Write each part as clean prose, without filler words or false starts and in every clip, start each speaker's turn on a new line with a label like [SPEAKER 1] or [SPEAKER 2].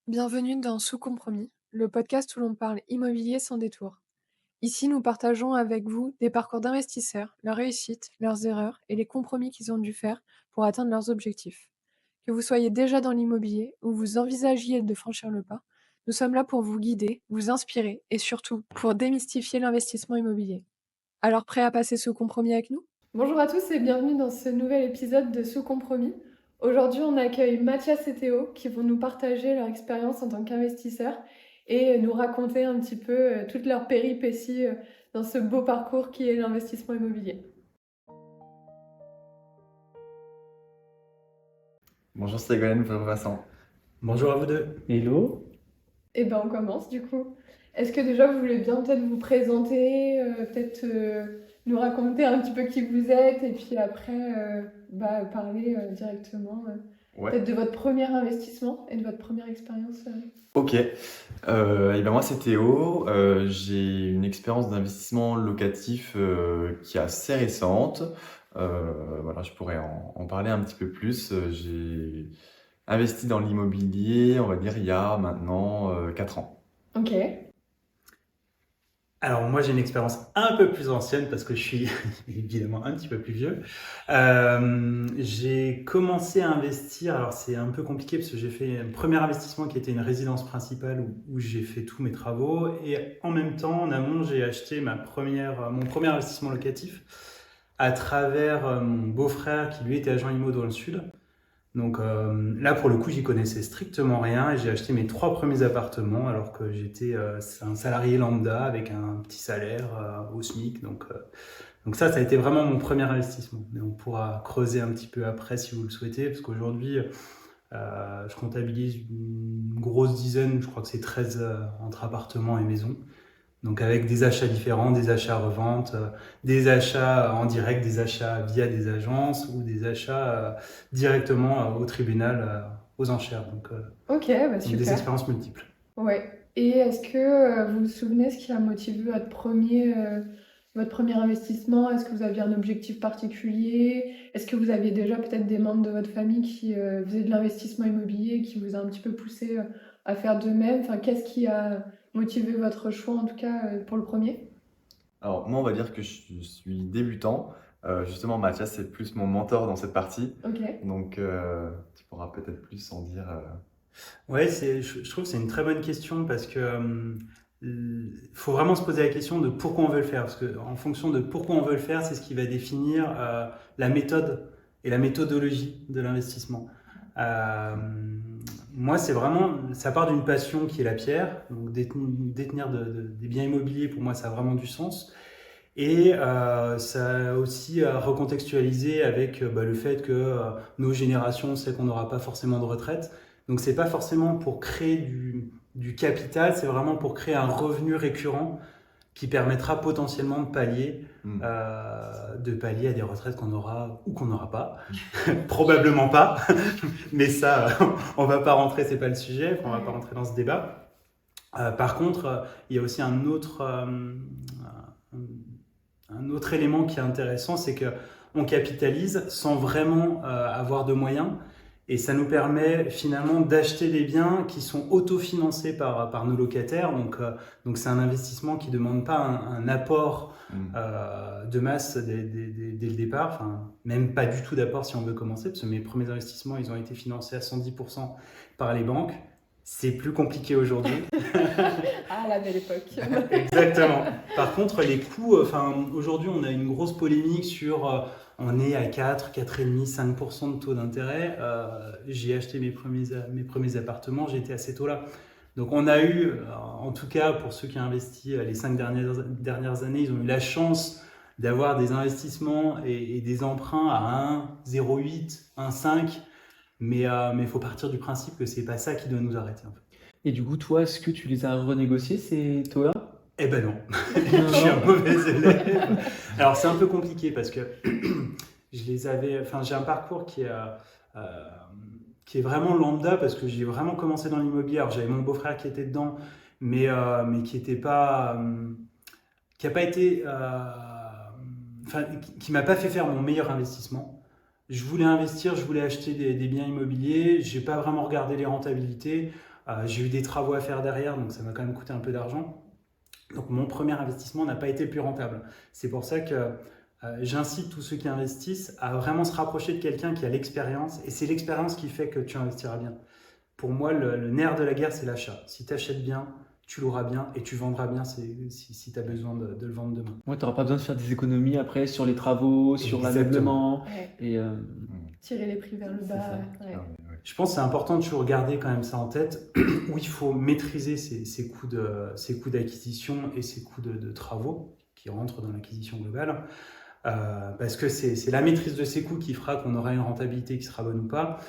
[SPEAKER 1] Bienvenue dans Sous Compromis, le podcast où l'on parle immobilier sans détour. Ici, nous partageons avec vous des parcours d'investisseurs, leurs réussites, leurs erreurs et les compromis qu'ils ont dû faire pour atteindre leurs objectifs. Que vous soyez déjà dans l'immobilier ou vous envisagiez de franchir le pas, nous sommes là pour vous guider, vous inspirer et surtout pour démystifier l'investissement immobilier. Alors prêt à passer sous compromis avec nous? Bonjour à tous et bienvenue dans ce nouvel épisode de Sous Compromis. Aujourd'hui, on accueille Mathias et Théo qui vont nous partager leur expérience en tant qu'investisseurs et nous raconter un petit peu toutes leurs péripéties dans ce beau parcours qui est l'investissement immobilier.
[SPEAKER 2] Bonjour Ségolène, bonjour Vincent.
[SPEAKER 3] Bonjour à vous deux.
[SPEAKER 4] Hello.
[SPEAKER 1] Et ben on commence du coup. Est-ce que déjà vous voulez bien peut-être vous présenter, nous raconter un petit peu qui vous êtes et puis après parler directement
[SPEAKER 2] Ouais.
[SPEAKER 1] peut-être de votre premier investissement et de votre première expérience.
[SPEAKER 2] Ok. Et ben moi c'est Théo. J'ai une expérience d'investissement locatif qui est assez récente. Voilà, je pourrais en parler un petit peu plus. J'ai investi dans l'immobilier, on va dire, il y a maintenant 4 ans.
[SPEAKER 1] Ok.
[SPEAKER 3] Alors moi j'ai une expérience un peu plus ancienne parce que je suis évidemment un petit peu plus vieux. J'ai commencé à investir, alors c'est un peu compliqué parce que j'ai fait un premier investissement qui était une résidence principale où j'ai fait tous mes travaux et en même temps en amont j'ai acheté mon premier investissement locatif à travers mon beau-frère qui lui était agent IMO dans le sud. Donc là, pour le coup, j'y connaissais strictement rien et j'ai acheté mes 3 premiers appartements alors que j'étais un salarié lambda avec un petit salaire au SMIC. Donc ça a été vraiment mon premier investissement. Mais on pourra creuser un petit peu après si vous le souhaitez, parce qu'aujourd'hui, je comptabilise une grosse dizaine, je crois que c'est 13 entre appartements et maisons. Donc avec des achats différents, des achats à revente, des achats en direct, des achats via des agences ou des achats directement au tribunal aux enchères.
[SPEAKER 1] Ok, bah
[SPEAKER 3] Donc des
[SPEAKER 1] super.
[SPEAKER 3] expériences multiples.
[SPEAKER 1] Ouais. Et est-ce que vous vous souvenez ce qui a motivé votre premier investissement? Est-ce que vous aviez un objectif particulier? Est-ce que vous aviez déjà peut-être des membres de votre famille qui faisaient de l'investissement immobilier et qui vous a un petit peu poussé à faire de même? Enfin, qu'est-ce qui a motivé votre choix, en tout cas, pour le premier?
[SPEAKER 2] Alors moi on va dire que je suis débutant. Justement Mathias c'est plus mon mentor dans cette partie.
[SPEAKER 1] Ok.
[SPEAKER 2] Donc tu pourras peut-être plus en dire.
[SPEAKER 3] Ouais, je trouve que c'est une très bonne question parce que faut vraiment se poser la question de pourquoi on veut le faire. Parce que en fonction de pourquoi on veut le faire, c'est ce qui va définir la méthode et la méthodologie de l'investissement. Euh, Moi, ça part d'une passion qui est la pierre. Donc détenir des biens immobiliers, pour moi, ça a vraiment du sens. Et ça a aussi à recontextualiser avec le fait que nos générations, on sait qu'on n'aura pas forcément de retraite. Donc c'est pas forcément pour créer du capital, c'est vraiment pour créer un revenu récurrent qui permettra potentiellement de pallier à des retraites qu'on aura ou qu'on n'aura pas. Probablement pas, mais ça, on va pas rentrer, c'est pas le sujet, on va pas rentrer dans ce débat. Par contre, il y a aussi un autre élément qui est intéressant, c'est qu'on capitalise sans vraiment avoir de moyens et ça nous permet finalement d'acheter des biens qui sont autofinancés par nos locataires. Donc c'est un investissement qui ne demande pas un apport de masse dès le départ, enfin, même pas du tout d'apport si on veut commencer, parce que mes premiers investissements, ils ont été financés à 110% par les banques. C'est plus compliqué aujourd'hui.
[SPEAKER 1] Ah, la belle époque.
[SPEAKER 3] Exactement. Par contre, les coûts, aujourd'hui, on a une grosse polémique sur on est à 4, 4,5, 5% de taux d'intérêt. J'ai acheté mes premiers appartements, j'étais à ces taux-là. Donc, on a eu, en tout cas, pour ceux qui ont investi les 5 dernières années, ils ont eu la chance d'avoir des investissements et des emprunts à 1,08, 1,5. Mais il faut partir du principe que c'est pas ça qui doit nous arrêter, en fait.
[SPEAKER 4] Et du coup, toi, est-ce que tu les as renégociés, ces taux-là?
[SPEAKER 3] Eh ben non,
[SPEAKER 4] Non,
[SPEAKER 3] je suis un
[SPEAKER 4] non.
[SPEAKER 3] mauvais élève. Alors c'est un peu compliqué parce que j'ai un parcours qui est vraiment lambda parce que j'ai vraiment commencé dans l'immobilier. Alors j'avais mon beau-frère qui était dedans, mais qui était pas, qui a pas été, qui m'a pas fait faire mon meilleur investissement. Je voulais investir, je voulais acheter des biens immobiliers. J'ai pas vraiment regardé les rentabilités. J'ai eu des travaux à faire derrière, donc ça m'a quand même coûté un peu d'argent. Donc mon premier investissement n'a pas été le plus rentable. C'est pour ça que j'incite tous ceux qui investissent à vraiment se rapprocher de quelqu'un qui a l'expérience, et c'est l'expérience qui fait que tu investiras bien. Pour moi, le nerf de la guerre, c'est l'achat. Si tu achètes bien, tu loueras bien et tu vendras bien si tu as besoin de le vendre demain.
[SPEAKER 4] Ouais, tu n'auras pas besoin de faire des économies après sur les travaux, sur
[SPEAKER 3] Exactement.
[SPEAKER 4] l'ameublement.
[SPEAKER 1] Ouais.
[SPEAKER 4] Et
[SPEAKER 1] Tirer les prix vers le
[SPEAKER 4] C'est
[SPEAKER 1] bas.
[SPEAKER 4] ça.
[SPEAKER 1] Ouais.
[SPEAKER 3] Je pense que c'est important de toujours garder quand même ça en tête, où il faut maîtriser ses coûts d'acquisition et ses coûts de travaux qui rentrent dans l'acquisition globale. Parce que c'est la maîtrise de ces coûts qui fera qu'on aura une rentabilité qui sera bonne ou pas.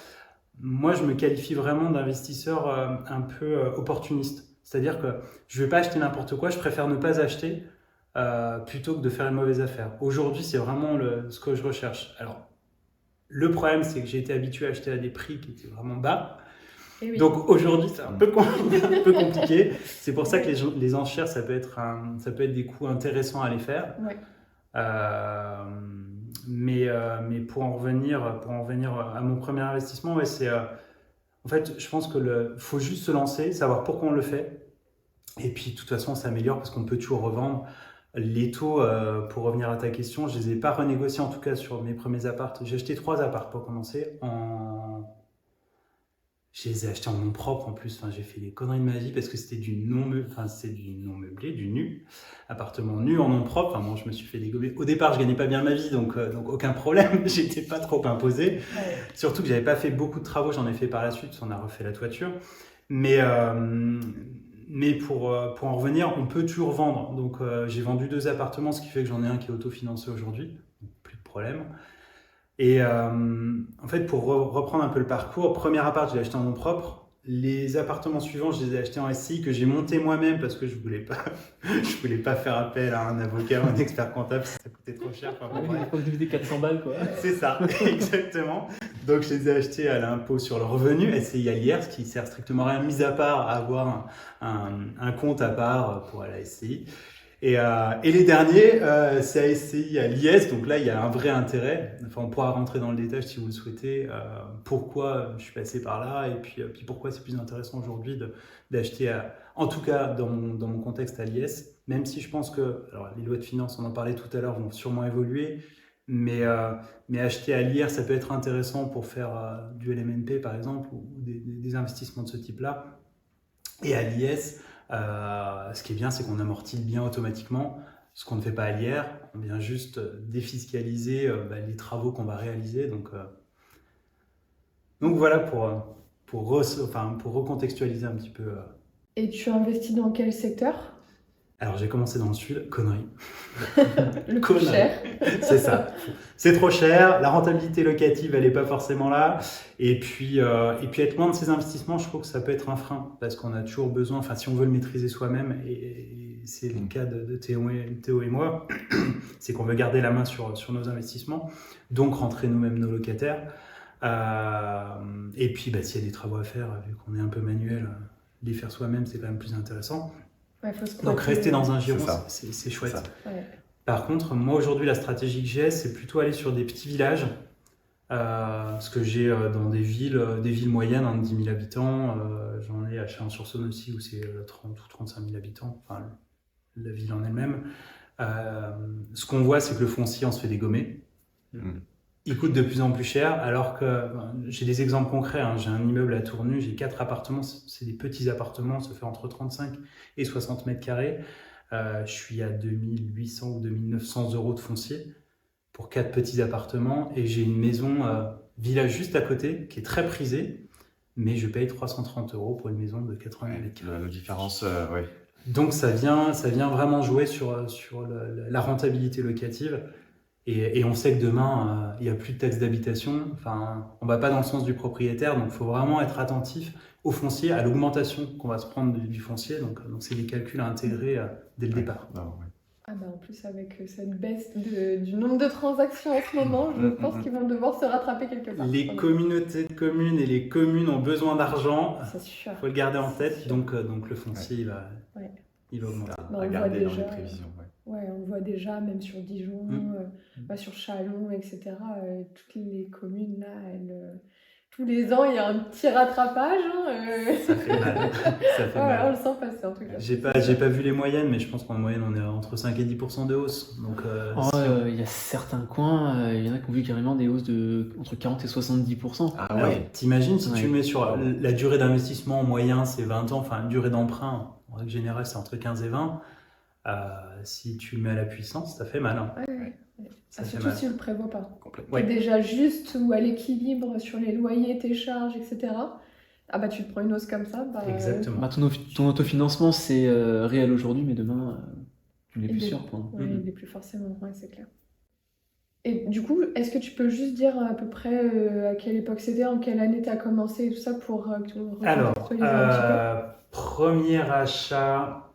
[SPEAKER 3] Moi, je me qualifie vraiment d'investisseur un peu opportuniste. C'est-à-dire que je ne vais pas acheter n'importe quoi, je préfère ne pas acheter plutôt que de faire une mauvaise affaire. Aujourd'hui, c'est vraiment ce que je recherche. Alors, le problème, c'est que j'ai été habitué à acheter à des prix qui étaient vraiment bas.
[SPEAKER 1] Et oui.
[SPEAKER 3] Donc aujourd'hui, c'est un peu compliqué. C'est pour ça que les enchères, ça peut être des coûts intéressants à les faire.
[SPEAKER 1] Ouais.
[SPEAKER 3] Mais pour en revenir à mon premier investissement, ouais, en fait, je pense que faut juste se lancer, savoir pourquoi on le fait. Et puis, de toute façon, on s'améliore parce qu'on peut toujours revendre. Les taux, pour revenir à ta question, je les ai pas renégociés, en tout cas sur mes premiers apparts. J'ai acheté 3 apparts pour commencer. Je les ai achetés en nom propre en plus. Enfin, j'ai fait des conneries de ma vie parce que c'était du non meublé, du nu, appartement nu en nom propre. Enfin, bon, je me suis fait dégommer. Au départ, je gagnais pas bien ma vie, donc aucun problème. J'étais pas trop imposé.
[SPEAKER 1] Ouais.
[SPEAKER 3] Surtout que j'avais pas fait beaucoup de travaux. J'en ai fait par la suite. On a refait la toiture. Mais pour en revenir, on peut toujours vendre. Donc, j'ai vendu 2 appartements, ce qui fait que j'en ai un qui est autofinancé aujourd'hui. Plus de problème. Et en fait, pour reprendre un peu le parcours, premier appart, je l'ai acheté en nom propre. Les appartements suivants, je les ai achetés en SCI que j'ai monté moi-même parce que je voulais pas faire appel à un avocat ou un expert comptable, ça coûtait trop cher. Enfin, bon, bref.
[SPEAKER 4] il faut diviser 400 balles, quoi.
[SPEAKER 3] C'est ça, exactement. Donc, je les ai achetés à l'impôt sur le revenu, SCI à l'IR, ce qui sert strictement à rien, mis à part à avoir un compte à part pour aller à SCI. Et les derniers, c'est à SCI à l'IS, donc là, il y a un vrai intérêt. Enfin, on pourra rentrer dans le détail si vous le souhaitez, pourquoi je suis passé par là, et puis pourquoi c'est plus intéressant aujourd'hui d'acheter, en tout cas dans mon contexte à l'IS, même si je pense que, alors les lois de finances, on en parlait tout à l'heure, vont sûrement évoluer, mais acheter à l'IR, ça peut être intéressant pour faire du LMNP, par exemple, ou des investissements de ce type-là. Et à l'IS, ce qui est bien, c'est qu'on amortit le bien automatiquement, ce qu'on ne fait pas à l'IR. On vient juste défiscaliser les travaux qu'on va réaliser. Donc voilà pour recontextualiser un petit peu.
[SPEAKER 1] Et tu investis dans quel secteur?
[SPEAKER 3] Alors j'ai commencé dans le sud, conneries.
[SPEAKER 1] Le plus cher.
[SPEAKER 3] C'est ça. C'est trop cher, la rentabilité locative, elle n'est pas forcément là. Et puis être loin de ces investissements, je trouve que ça peut être un frein, parce qu'on a toujours besoin, enfin si on veut le maîtriser soi-même, et c'est le cas de Théo et moi, c'est qu'on veut garder la main sur nos investissements, donc rentrer nous-mêmes nos locataires. Et puis s'il y a des travaux à faire, vu qu'on est un peu manuel, les faire soi-même, c'est quand même plus intéressant.
[SPEAKER 1] Ouais, faut se
[SPEAKER 3] Donc rester dans un giron,
[SPEAKER 2] C'est
[SPEAKER 3] c'est chouette.
[SPEAKER 1] Ouais.
[SPEAKER 3] Par contre, moi aujourd'hui, la stratégie que j'ai, c'est plutôt aller sur des petits villages, parce que j'ai dans des villes moyennes, de 10 000 habitants, j'en ai à Chalon-sur-Saône aussi, où c'est 30 ou 35 000 habitants, enfin la ville en elle-même. Ce qu'on voit, c'est que le foncier, on se fait dégommer. Il coûte de plus en plus cher, alors que j'ai des exemples concrets. J'ai un immeuble à Tournu, j'ai 4 appartements, c'est des petits appartements, ça fait entre 35 et 60 mètres carrés. Je suis à 2800 ou 2900 euros de foncier pour 4 petits appartements, et j'ai une maison village juste à côté qui est très prisée, mais je paye 330 euros pour une maison de 80 mètres carrés.
[SPEAKER 2] La différence, oui.
[SPEAKER 3] Donc ça vient vraiment jouer sur la rentabilité locative. Et on sait que demain, il n'y a plus de taxe d'habitation. Enfin, on ne va pas dans le sens du propriétaire, donc il faut vraiment être attentif au foncier, à l'augmentation qu'on va se prendre du foncier. Donc c'est des calculs à intégrer dès le départ.
[SPEAKER 1] En plus, avec cette baisse du nombre de transactions en ce moment, je pense qu'ils vont devoir se rattraper quelque part.
[SPEAKER 3] Les communautés de communes et les communes ont besoin d'argent.
[SPEAKER 1] C'est sûr.
[SPEAKER 3] Il faut le garder en tête. Donc le foncier, il va augmenter.
[SPEAKER 2] À garder dans les prévisions.
[SPEAKER 1] Ouais, on le voit déjà, même sur Dijon, sur Châlons, etc. Toutes les communes, là, tous les ans, il y a un petit rattrapage.
[SPEAKER 3] Ça fait mal. Ça fait
[SPEAKER 1] Voilà, on
[SPEAKER 3] mal.
[SPEAKER 1] le sent passer en tout cas.
[SPEAKER 3] J'ai pas vu les moyennes, mais je pense qu'en moyenne, on est entre 5 et 10% de hausse. Donc,
[SPEAKER 4] Il y a certains coins, il y en a qui ont vu carrément des hausses de entre 40 et 70%.
[SPEAKER 2] Ah
[SPEAKER 3] alors,
[SPEAKER 2] ouais.
[SPEAKER 3] t'imagines si tu
[SPEAKER 4] Ouais.
[SPEAKER 3] le mets sur la durée d'investissement en moyen, c'est 20 ans, enfin, une durée d'emprunt, en règle générale, c'est entre 15 et 20. Si tu le mets à la puissance, ça fait mal. Hein.
[SPEAKER 1] Ouais.
[SPEAKER 3] Ça fait
[SPEAKER 1] Surtout
[SPEAKER 3] mal.
[SPEAKER 1] si tu le prévois pas.
[SPEAKER 2] Complètement.
[SPEAKER 1] T'es
[SPEAKER 3] Ouais.
[SPEAKER 1] déjà juste ou à l'équilibre sur les loyers, tes charges, etc. Ah bah tu te prends une hausse comme ça, bah,
[SPEAKER 3] Exactement.
[SPEAKER 4] Bah, ton autofinancement, c'est réel aujourd'hui, mais demain, tu n'es
[SPEAKER 1] il
[SPEAKER 4] plus
[SPEAKER 1] est-
[SPEAKER 4] sûr, quoi.
[SPEAKER 1] ouais,
[SPEAKER 3] Mhm.
[SPEAKER 1] il est plus forcément, ouais, c'est clair. Et du coup, est-ce que tu peux juste dire à peu près à quelle époque c'était, en quelle année tu as commencé et tout ça pour
[SPEAKER 3] Alors,
[SPEAKER 1] recontextualiser un petit peu?
[SPEAKER 3] premier achat,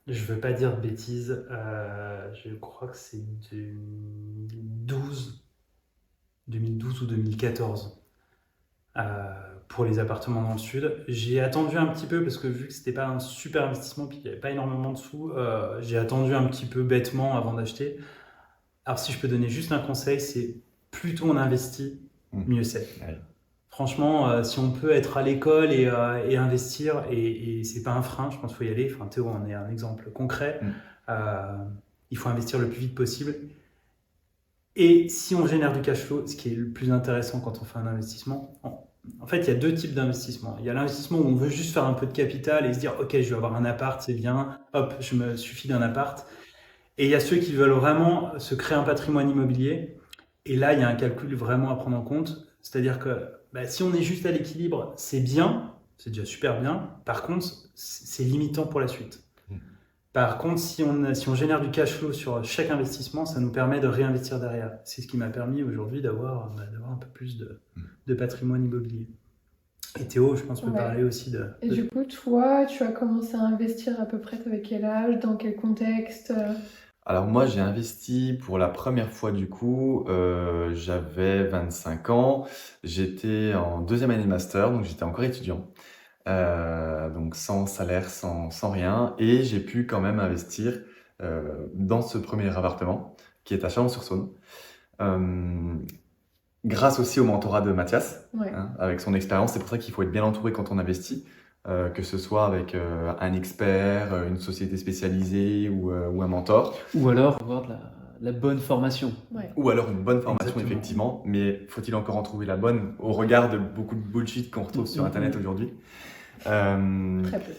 [SPEAKER 3] je veux pas dire de bêtises, je crois que c'est 2012 ou 2014 pour les appartements dans le sud. J'ai attendu un petit peu parce que vu que c'était pas un super investissement puis qu'il n'y avait pas énormément de sous, j'ai attendu un petit peu bêtement avant d'acheter. Alors si je peux donner juste un conseil, c'est plus tôt on investit, mieux c'est.
[SPEAKER 2] Ouais.
[SPEAKER 3] Franchement, si on peut être à l'école et investir, et c'est pas un frein, je pense qu'il faut y aller. Enfin, Théo en est un exemple concret. Il faut investir le plus vite possible. Et si on génère du cash flow, ce qui est le plus intéressant quand on fait un investissement, en fait, il y a deux types d'investissement. Il y a l'investissement où on veut juste faire un peu de capital et se dire, ok, je vais avoir un appart, c'est bien, hop, je me suffis d'un appart. Et il y a ceux qui veulent vraiment se créer un patrimoine immobilier. Et là, il y a un calcul vraiment à prendre en compte. C'est-à-dire que si on est juste à l'équilibre, c'est bien, c'est déjà super bien. Par contre, c'est limitant pour la suite. Par contre, si on génère du cash flow sur chaque investissement, ça nous permet de réinvestir derrière. C'est ce qui m'a permis aujourd'hui d'avoir un peu plus de patrimoine immobilier. Et Théo, je pense, peut
[SPEAKER 1] Ouais.
[SPEAKER 3] parler aussi de...
[SPEAKER 1] Et du coup, toi, tu as commencé à investir à peu près, avec quel âge, dans quel contexte?
[SPEAKER 2] Alors moi, j'ai investi pour la première fois du coup, j'avais 25 ans, j'étais en deuxième année de master, donc j'étais encore étudiant, donc sans salaire, sans rien, et j'ai pu quand même investir dans ce premier appartement qui est à Chalon-sur-Saône, grâce aussi au mentorat de Mathias,
[SPEAKER 1] Ouais.
[SPEAKER 2] avec son expérience. C'est pour ça qu'il faut être bien entouré quand on investit. Que ce soit avec un expert, une société spécialisée ou un mentor.
[SPEAKER 4] Ou alors avoir de la bonne formation.
[SPEAKER 1] Ouais.
[SPEAKER 2] Ou alors une bonne formation,
[SPEAKER 3] Exactement.
[SPEAKER 2] effectivement. Mais faut-il encore en trouver la bonne au regard de beaucoup de bullshit qu'on retrouve sur Internet aujourd'hui.
[SPEAKER 1] Très peu.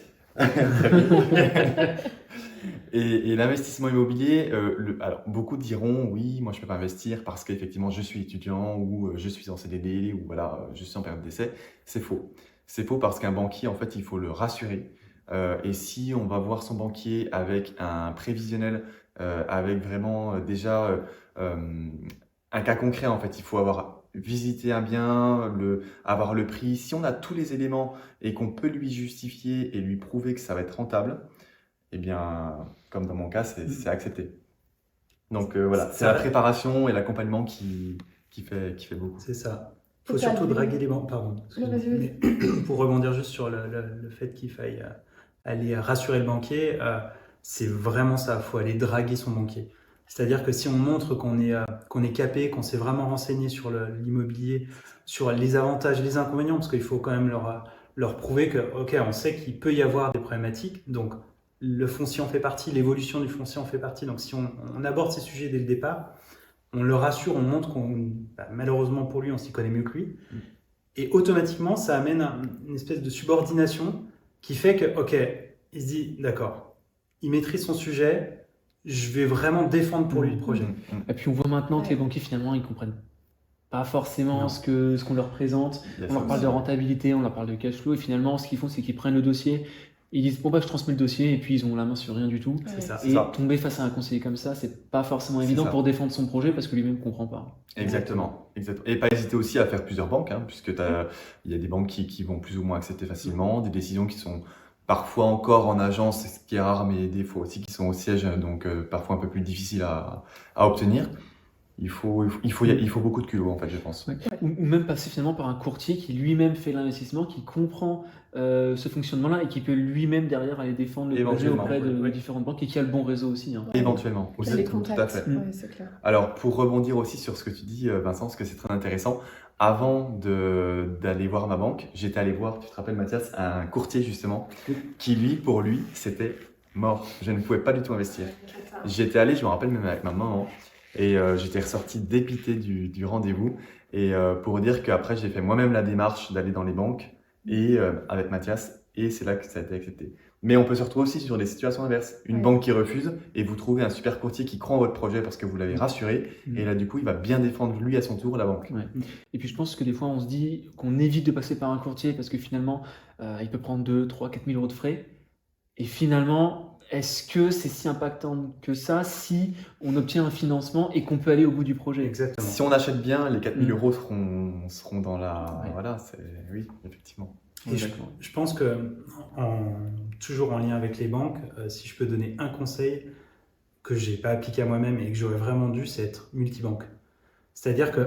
[SPEAKER 2] Et l'investissement immobilier, alors beaucoup diront oui, moi je peux pas investir parce qu'effectivement je suis étudiant ou je suis en CDD ou voilà, je suis en période d'essai. C'est faux. C'est faux parce qu'un banquier, en fait, il faut le rassurer. Et si on va voir son banquier avec un prévisionnel, avec vraiment déjà un cas concret, en fait, il faut avoir visité un bien, avoir le prix. Si on a tous les éléments et qu'on peut lui justifier et lui prouver que ça va être rentable, eh bien, comme dans mon cas, c'est accepté. Donc voilà, c'est la préparation et l'accompagnement qui fait beaucoup.
[SPEAKER 3] C'est ça. Il faut
[SPEAKER 1] Et t'as
[SPEAKER 3] surtout
[SPEAKER 1] des-
[SPEAKER 3] draguer les banques. Pardon.
[SPEAKER 1] Non, vas-y, vas-y.
[SPEAKER 3] Mais pour rebondir juste sur le fait qu'il faille aller rassurer le banquier, c'est vraiment ça. Il faut aller draguer son banquier. C'est-à-dire que si on montre qu'on est capé, qu'on s'est vraiment renseigné sur l'immobilier, sur les avantages, les inconvénients, parce qu'il faut quand même leur prouver que, ok, on sait qu'il peut y avoir des problématiques. Donc, le foncier en fait partie, l'évolution du foncier en fait partie. Donc, si on aborde ces sujets dès le départ, on le rassure, on montre malheureusement pour lui, on s'y connaît mieux que lui. Et automatiquement, ça amène une espèce de subordination qui fait que, ok, il se dit, d'accord, il maîtrise son sujet, je vais vraiment défendre pour lui le projet.
[SPEAKER 4] Et puis on voit maintenant que
[SPEAKER 1] Ouais.
[SPEAKER 4] les banquiers finalement ils comprennent pas forcément
[SPEAKER 3] Non.
[SPEAKER 4] ce qu'on leur présente.
[SPEAKER 2] Il y a
[SPEAKER 4] On
[SPEAKER 2] ça
[SPEAKER 4] leur parle
[SPEAKER 2] aussi.
[SPEAKER 4] de rentabilité, on leur parle de cash flow et finalement ce qu'ils font c'est qu'ils prennent le dossier, ils disent bon bah je transmets le dossier et puis ils ont la main sur rien du tout.
[SPEAKER 3] C'est ça.
[SPEAKER 2] C'est
[SPEAKER 4] Et
[SPEAKER 2] ça.
[SPEAKER 4] tomber face à un conseiller comme ça, c'est pas forcément
[SPEAKER 2] C'est
[SPEAKER 4] évident
[SPEAKER 2] ça.
[SPEAKER 4] pour défendre son projet parce que lui-même comprend pas.
[SPEAKER 2] Exactement. Et pas hésiter aussi à faire plusieurs banques, puisque il y a des banques qui vont plus ou moins accepter facilement, des décisions qui sont parfois encore en agence, ce qui est rare, mais des fois aussi qui sont au siège, donc parfois un peu plus difficiles à obtenir. il faut beaucoup de culot, en fait, je pense.
[SPEAKER 4] Ouais. Ou même passer finalement par un courtier qui lui-même fait l'investissement, qui comprend ce fonctionnement-là et qui peut lui-même derrière aller défendre le projet
[SPEAKER 2] Éventuellement,
[SPEAKER 4] auprès de
[SPEAKER 3] ouais.
[SPEAKER 4] différentes banques et qui a le bon réseau aussi, hein.
[SPEAKER 1] Ouais.
[SPEAKER 2] Éventuellement,
[SPEAKER 1] Il y a
[SPEAKER 2] aussi,
[SPEAKER 1] les
[SPEAKER 2] tout à
[SPEAKER 1] contacts,
[SPEAKER 2] fait.
[SPEAKER 1] ouais, c'est clair.
[SPEAKER 2] Alors, pour rebondir aussi sur ce que tu dis, Vincent, parce que c'est très intéressant, avant d'aller voir ma banque, j'étais allé voir, tu te rappelles, Mathias, un courtier justement, qui pour lui, c'était mort. Je ne pouvais pas du tout investir. J'étais allé, je me rappelle même avec ma maman, et j'étais ressorti dépité du rendez-vous. Et pour dire qu'après, j'ai fait moi-même la démarche d'aller dans les banques et avec Mathias, et c'est là que ça a été accepté. Mais on peut se retrouver aussi sur des situations inverses. Une
[SPEAKER 1] Ouais.
[SPEAKER 2] banque qui refuse et vous trouvez un super courtier qui croit en votre projet parce que vous l'avez rassuré.
[SPEAKER 4] Mm.
[SPEAKER 2] Et là, du coup, il va bien défendre lui à son tour la banque.
[SPEAKER 4] Ouais. Et puis je pense que des fois on se dit qu'on évite de passer par un courtier parce que finalement il peut prendre 2, 3, 4 000 euros de frais. Et finalement, est-ce que c'est si impactant que ça si on obtient un financement et qu'on peut aller au bout du projet?
[SPEAKER 3] Exactement.
[SPEAKER 2] Si on achète bien, les 4000
[SPEAKER 4] Mm.
[SPEAKER 2] euros seront dans la...
[SPEAKER 4] Ouais.
[SPEAKER 2] Voilà, oui, effectivement.
[SPEAKER 3] Et je pense que, toujours en lien avec les banques, si je peux donner un conseil que j'ai pas appliqué à moi-même et que j'aurais vraiment dû, c'est être multibanque. C'est-à-dire que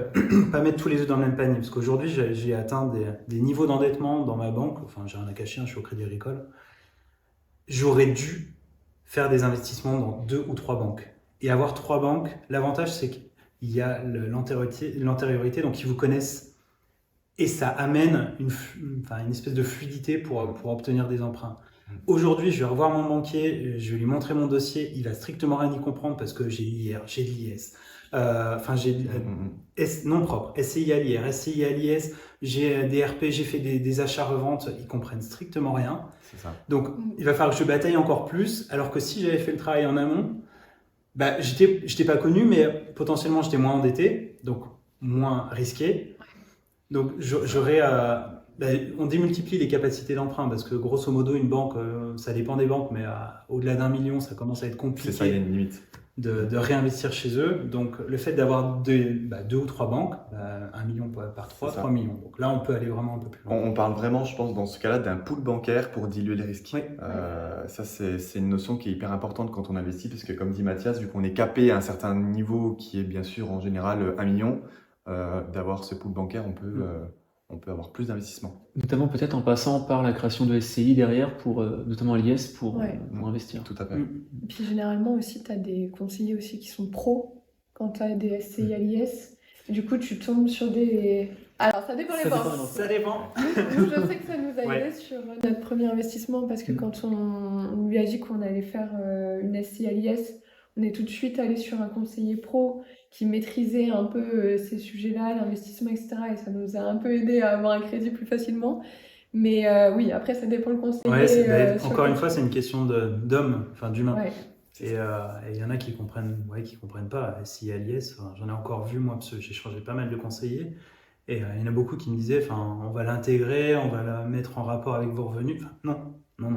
[SPEAKER 3] pas mettre tous les œufs dans le même panier. Parce qu'aujourd'hui, j'ai atteint des niveaux d'endettement dans ma banque. Enfin, j'ai rien à cacher, je suis au Crédit Agricole. J'aurais dû faire des investissements dans 2 ou 3 banques. Et avoir 3 banques, l'avantage, c'est qu'il y a l'antériorité, donc ils vous connaissent. Et ça amène une espèce de fluidité pour obtenir des emprunts. Aujourd'hui, je vais revoir mon banquier, je vais lui montrer mon dossier, il va strictement rien y comprendre parce que j'ai l'IR, j'ai l'IS, j'ai non propre, SCI à l'IR, SCI à l'IS, j'ai des RP, j'ai fait des achats-reventes, ils comprennent strictement rien.
[SPEAKER 2] C'est ça.
[SPEAKER 3] Donc, il va falloir que je bataille encore plus, alors que si j'avais fait le travail en amont, j'étais pas connu, mais potentiellement j'étais moins endetté, donc moins risqué. Donc, j'aurais... on démultiplie les capacités d'emprunt parce que grosso modo, une banque, ça dépend des banques, mais au-delà d'1 million, ça commence à être compliqué.
[SPEAKER 2] C'est ça, il y a une limite.
[SPEAKER 3] De réinvestir chez eux. Donc, le fait d'avoir 2 ou 3 banques, 1 million par 3, 3 millions. Donc là, on peut aller vraiment un peu plus loin.
[SPEAKER 2] On parle vraiment, je pense, dans ce cas-là, d'un pool bancaire pour diluer les risques.
[SPEAKER 3] Oui.
[SPEAKER 2] Ça, c'est une notion qui est hyper importante quand on investit, parce que comme dit Mathias, vu qu'on est capé à un certain niveau qui est bien sûr en général 1 million, d'avoir ce pool bancaire, on peut avoir plus d'investissement.
[SPEAKER 4] Notamment peut-être en passant par la création de SCI derrière, notamment à l'IS, pour investir.
[SPEAKER 2] Tout à fait.
[SPEAKER 1] Et puis généralement aussi, tu as des conseillers aussi qui sont pros quand tu as des SCI à l'IS. Du coup, tu tombes sur des... Alors, ça dépend les banques.
[SPEAKER 3] Ça dépend.
[SPEAKER 1] Nous, je sais que ça nous a aidé
[SPEAKER 3] Ouais.
[SPEAKER 1] sur notre premier investissement parce que quand on lui a dit qu'on allait faire une SCI à l'IS, on est tout de suite allé sur un conseiller pro qui maîtrisait un peu ces sujets-là, l'investissement, etc. Et ça nous a un peu aidé à avoir un crédit plus facilement. Mais oui, après, ça dépend le conseiller.
[SPEAKER 3] Ouais,
[SPEAKER 1] sur
[SPEAKER 3] encore
[SPEAKER 1] le-
[SPEAKER 3] une fois, c'est une question d'homme, d'humain.
[SPEAKER 1] Ouais.
[SPEAKER 3] Et il y en a qui comprennent pas. Si à l'IS, j'en ai encore vu moi, parce que j'ai changé pas mal de conseillers. Et il y en a beaucoup qui me disaient, on va l'intégrer, on va la mettre en rapport avec vos revenus. Non,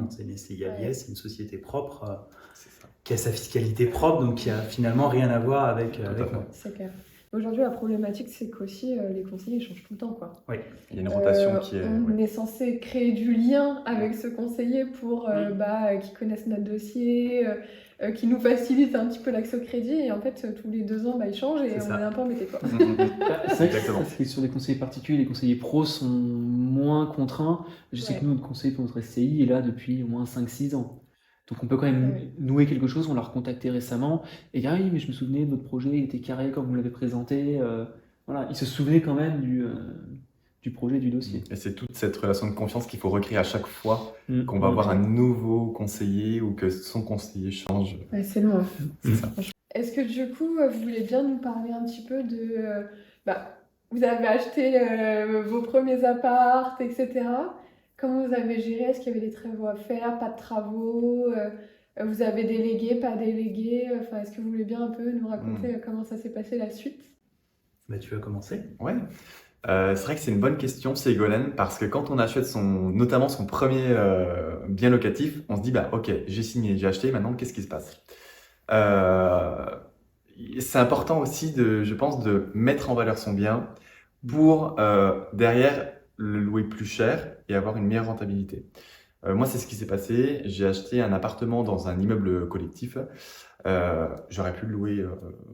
[SPEAKER 3] c'est une SCI à l'IS, c'est une société propre,
[SPEAKER 2] C'est ça.
[SPEAKER 3] qui a sa fiscalité propre, donc qui a finalement rien à voir avec
[SPEAKER 2] à fait.
[SPEAKER 3] moi.
[SPEAKER 1] C'est clair. Aujourd'hui, la problématique, c'est qu'aussi, les conseillers ils changent tout le temps, quoi.
[SPEAKER 2] Il y a une rotation qui est...
[SPEAKER 1] On est censé créer du lien avec ce conseiller pour qu'ils connaissent notre dossier, qui nous facilite un petit peu l'accès au crédit. Et en fait, tous les 2 ans, il change et
[SPEAKER 3] C'est
[SPEAKER 1] on
[SPEAKER 3] ça.
[SPEAKER 1] est un peu embêté, quoi.
[SPEAKER 4] C'est vrai que
[SPEAKER 2] Exactement.
[SPEAKER 4] parce que sur des conseillers particuliers, les conseillers pros sont moins contraints. Je sais
[SPEAKER 1] Ouais.
[SPEAKER 4] que nous, notre conseiller pour notre SCI est là depuis au moins 5-6 ans. Donc on peut quand même
[SPEAKER 1] Ouais.
[SPEAKER 4] nouer quelque chose. On l'a recontacté récemment et il dit, ah oui, mais je me souvenais de votre projet, il était carré comme vous l'avez présenté. Voilà, il se souvenait quand même du projet, du dossier.
[SPEAKER 2] Et c'est toute cette relation de confiance qu'il faut recréer à chaque fois qu'on va
[SPEAKER 4] Mm.
[SPEAKER 2] avoir un nouveau conseiller ou que son conseiller change.
[SPEAKER 1] Ouais, c'est long.
[SPEAKER 2] C'est ça.
[SPEAKER 1] Est-ce que du coup, vous voulez bien nous parler un petit peu de... vous avez acheté vos premiers apparts, etc. Comment vous avez géré? Est-ce qu'il y avait des travaux à faire, pas de travaux? Vous avez délégué, pas délégué? Enfin, est-ce que vous voulez bien un peu nous raconter comment ça s'est passé la suite?
[SPEAKER 3] Tu vas commencer.
[SPEAKER 2] Ouais. C'est vrai que c'est une bonne question, Ségolène, parce que quand on achète notamment son premier bien locatif, on se dit, ok, j'ai signé, j'ai acheté, maintenant, qu'est-ce qui se passe? C'est important aussi, je pense, de mettre en valeur son bien pour, derrière, le louer plus cher et avoir une meilleure rentabilité. Moi, c'est ce qui s'est passé. J'ai acheté un appartement dans un immeuble collectif. J'aurais pu le louer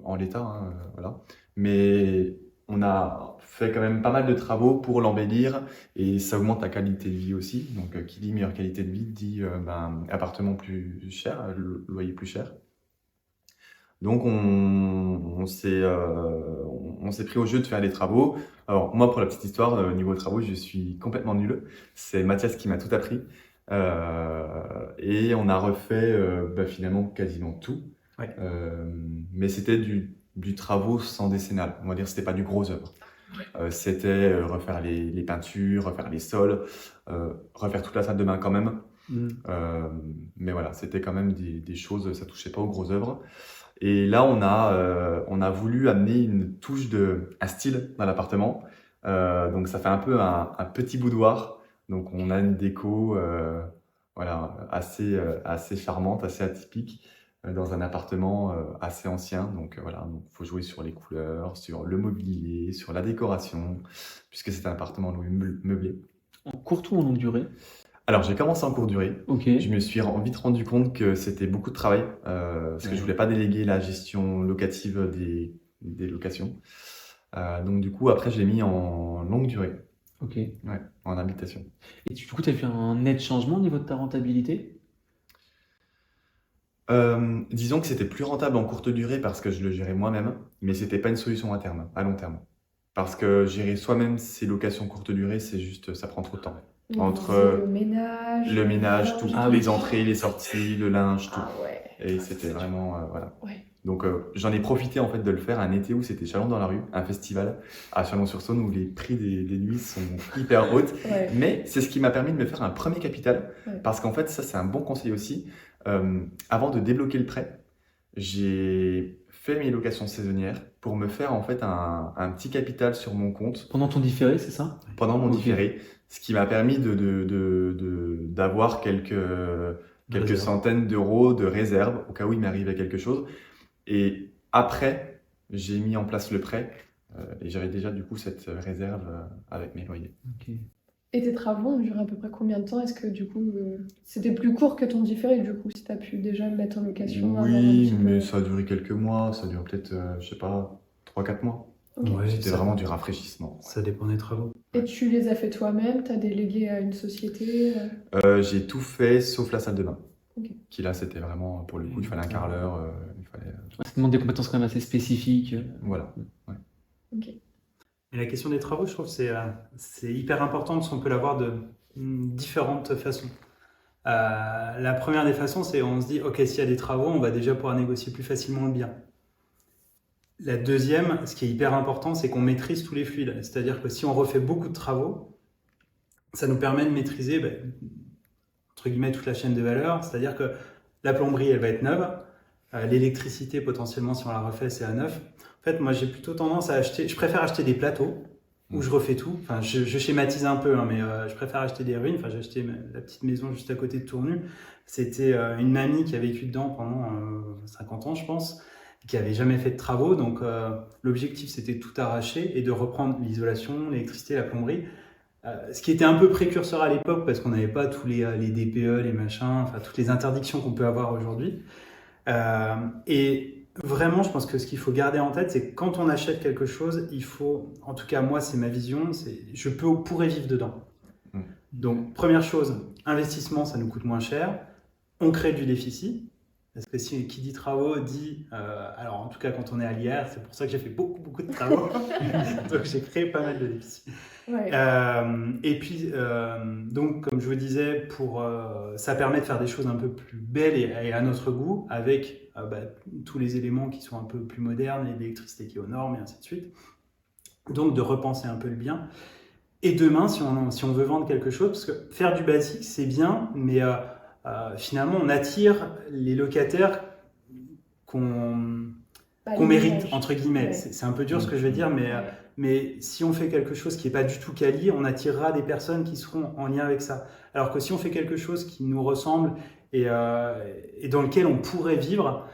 [SPEAKER 2] en l'état, voilà. mais on a fait quand même pas mal de travaux pour l'embellir et ça augmente la qualité de vie aussi. Donc, qui dit meilleure qualité de vie dit appartement plus cher, loyer plus cher. Donc, on s'est pris au jeu de faire des travaux. Alors, moi, pour la petite histoire, niveau travaux, je suis complètement nul. C'est Mathias qui m'a tout appris. Et on a refait finalement quasiment tout.
[SPEAKER 3] Ouais.
[SPEAKER 2] Mais c'était du travaux sans décennale. On va dire que c'était pas du gros œuvre. C'était refaire les peintures, refaire les sols, refaire toute la salle de bain quand même. Mais voilà, c'était quand même des choses, ça touchait pas aux grosses œuvres. Et là, on a voulu amener une touche un style dans l'appartement. Donc, ça fait un peu un petit boudoir. Donc, on a une déco assez charmante, assez atypique, dans un appartement assez ancien. Donc, voilà, il faut jouer sur les couleurs, sur le mobilier, sur la décoration, puisque c'est un appartement meublé.
[SPEAKER 4] En courte ou en longue durée?
[SPEAKER 2] Alors, j'ai commencé en courte durée.
[SPEAKER 4] Ok.
[SPEAKER 2] Je me suis vite rendu compte que c'était beaucoup de travail parce que je voulais pas déléguer la gestion locative des locations. Donc, du coup, après, je l'ai mis en longue durée,
[SPEAKER 4] Ok.
[SPEAKER 2] ouais, en habitation.
[SPEAKER 4] Et du coup, tu as fait un net changement au niveau de ta rentabilité?
[SPEAKER 2] Disons que c'était plus rentable en courte durée parce que je le gérais moi-même, mais c'était pas une solution à long terme. Parce que gérer soi-même ses locations courte durée, c'est juste, ça prend trop de temps.
[SPEAKER 5] Donc,
[SPEAKER 2] Entre
[SPEAKER 5] le ménage,
[SPEAKER 2] tout,
[SPEAKER 4] Ah
[SPEAKER 2] les
[SPEAKER 4] oui.
[SPEAKER 2] entrées, les sorties, le linge, tout.
[SPEAKER 5] Ah ouais.
[SPEAKER 2] Et c'était vraiment, voilà.
[SPEAKER 5] Ouais.
[SPEAKER 2] Donc j'en ai profité en fait de le faire un été où c'était Chalon dans la rue, un festival à Chalon-sur-Saône où les prix des nuits sont hyper hautes.
[SPEAKER 5] Ouais.
[SPEAKER 2] Mais c'est ce qui m'a permis de me faire un premier capital
[SPEAKER 5] Ouais.
[SPEAKER 2] parce qu'en fait ça c'est un bon conseil aussi. Avant de débloquer le prêt, j'ai fait mes locations saisonnières pour me faire en fait un petit capital sur mon compte
[SPEAKER 4] Pendant ton différé, c'est ça?
[SPEAKER 2] pendant mon
[SPEAKER 4] Ok.
[SPEAKER 2] différé, ce qui m'a permis d'avoir quelques
[SPEAKER 3] Réserve.
[SPEAKER 2] centaines d'euros de réserve au cas où il m'arrivait quelque chose. Et après, j'ai mis en place le prêt et j'avais déjà du coup cette réserve avec mes loyers.
[SPEAKER 4] Ok.
[SPEAKER 1] Et tes travaux ont duré à peu près combien de temps? Est-ce que du coup, c'était plus court que ton différé, du coup, si tu as pu déjà le mettre en location, avoir un
[SPEAKER 2] Oui,
[SPEAKER 1] petit peu-
[SPEAKER 2] mais ça a duré quelques mois, ça dure peut-être, je sais pas, 3-4 mois.
[SPEAKER 1] Ok.
[SPEAKER 3] Ouais,
[SPEAKER 2] C'était
[SPEAKER 3] ça-
[SPEAKER 2] vraiment du rafraîchissement.
[SPEAKER 3] Ça dépend des travaux.
[SPEAKER 1] Et tu les as fait toi-même? T'as délégué à une société?
[SPEAKER 2] J'ai tout fait sauf la salle de bain.
[SPEAKER 1] Ok.
[SPEAKER 2] Qui là, c'était vraiment, pour le coup, il fallait un carreleur, il fallait...
[SPEAKER 4] Ça demande des compétences quand même assez spécifiques.
[SPEAKER 2] Voilà.
[SPEAKER 1] Ok.
[SPEAKER 3] Et la question des travaux, je trouve que c'est hyper important parce qu'on peut l'avoir de différentes façons. La première des façons, c'est on se dit, ok, s'il y a des travaux, on va déjà pouvoir négocier plus facilement le bien. La deuxième, ce qui est hyper important, c'est qu'on maîtrise tous les fluides. C'est-à-dire que si on refait beaucoup de travaux, ça nous permet de maîtriser, entre guillemets, toute la chaîne de valeur. C'est-à-dire que la plomberie, elle va être neuve. L'électricité, potentiellement, si on la refait, c'est à neuf. En fait, moi, j'ai plutôt tendance à acheter... Je préfère acheter des plateaux où je refais tout. Enfin, je schématise un peu, hein, mais je préfère acheter des ruines. Enfin, j'ai acheté la petite maison juste à côté de Tournu. C'était une mamie qui a vécu dedans pendant 50 ans, je pense, qui avait jamais fait de travaux. Donc, l'objectif, c'était de tout arracher et de reprendre l'isolation, l'électricité, la plomberie. Ce qui était un peu précurseur à l'époque parce qu'on n'avait pas tous les DPE, les machins, enfin, toutes les interdictions qu'on peut avoir aujourd'hui. Et vraiment, je pense que ce qu'il faut garder en tête, c'est que quand on achète quelque chose, il faut, en tout cas moi c'est ma vision, c'est je pourrais vivre dedans. Donc première chose, investissement, ça nous coûte moins cher, on crée du déficit, parce que qui dit travaux dit, alors en tout cas quand on est à l'IR, c'est pour ça que j'ai fait beaucoup de travaux, donc j'ai créé pas mal de déficits.
[SPEAKER 1] Ouais.
[SPEAKER 3] Et puis, donc, comme je vous disais, ça permet de faire des choses un peu plus belles et à notre goût, avec tous les éléments qui sont un peu plus modernes et l'électricité qui est aux normes et ainsi de suite. Donc, de repenser un peu le bien. Et demain, si on veut vendre quelque chose, parce que faire du basique, c'est bien, mais finalement, on attire les locataires qu'on mérite, entre guillemets.
[SPEAKER 1] Ouais.
[SPEAKER 3] C'est un peu dur ce que je vais dire, mais si on fait quelque chose qui n'est pas du tout quali, on attirera des personnes qui seront en lien avec ça. Alors que si on fait quelque chose qui nous ressemble et dans lequel on pourrait vivre,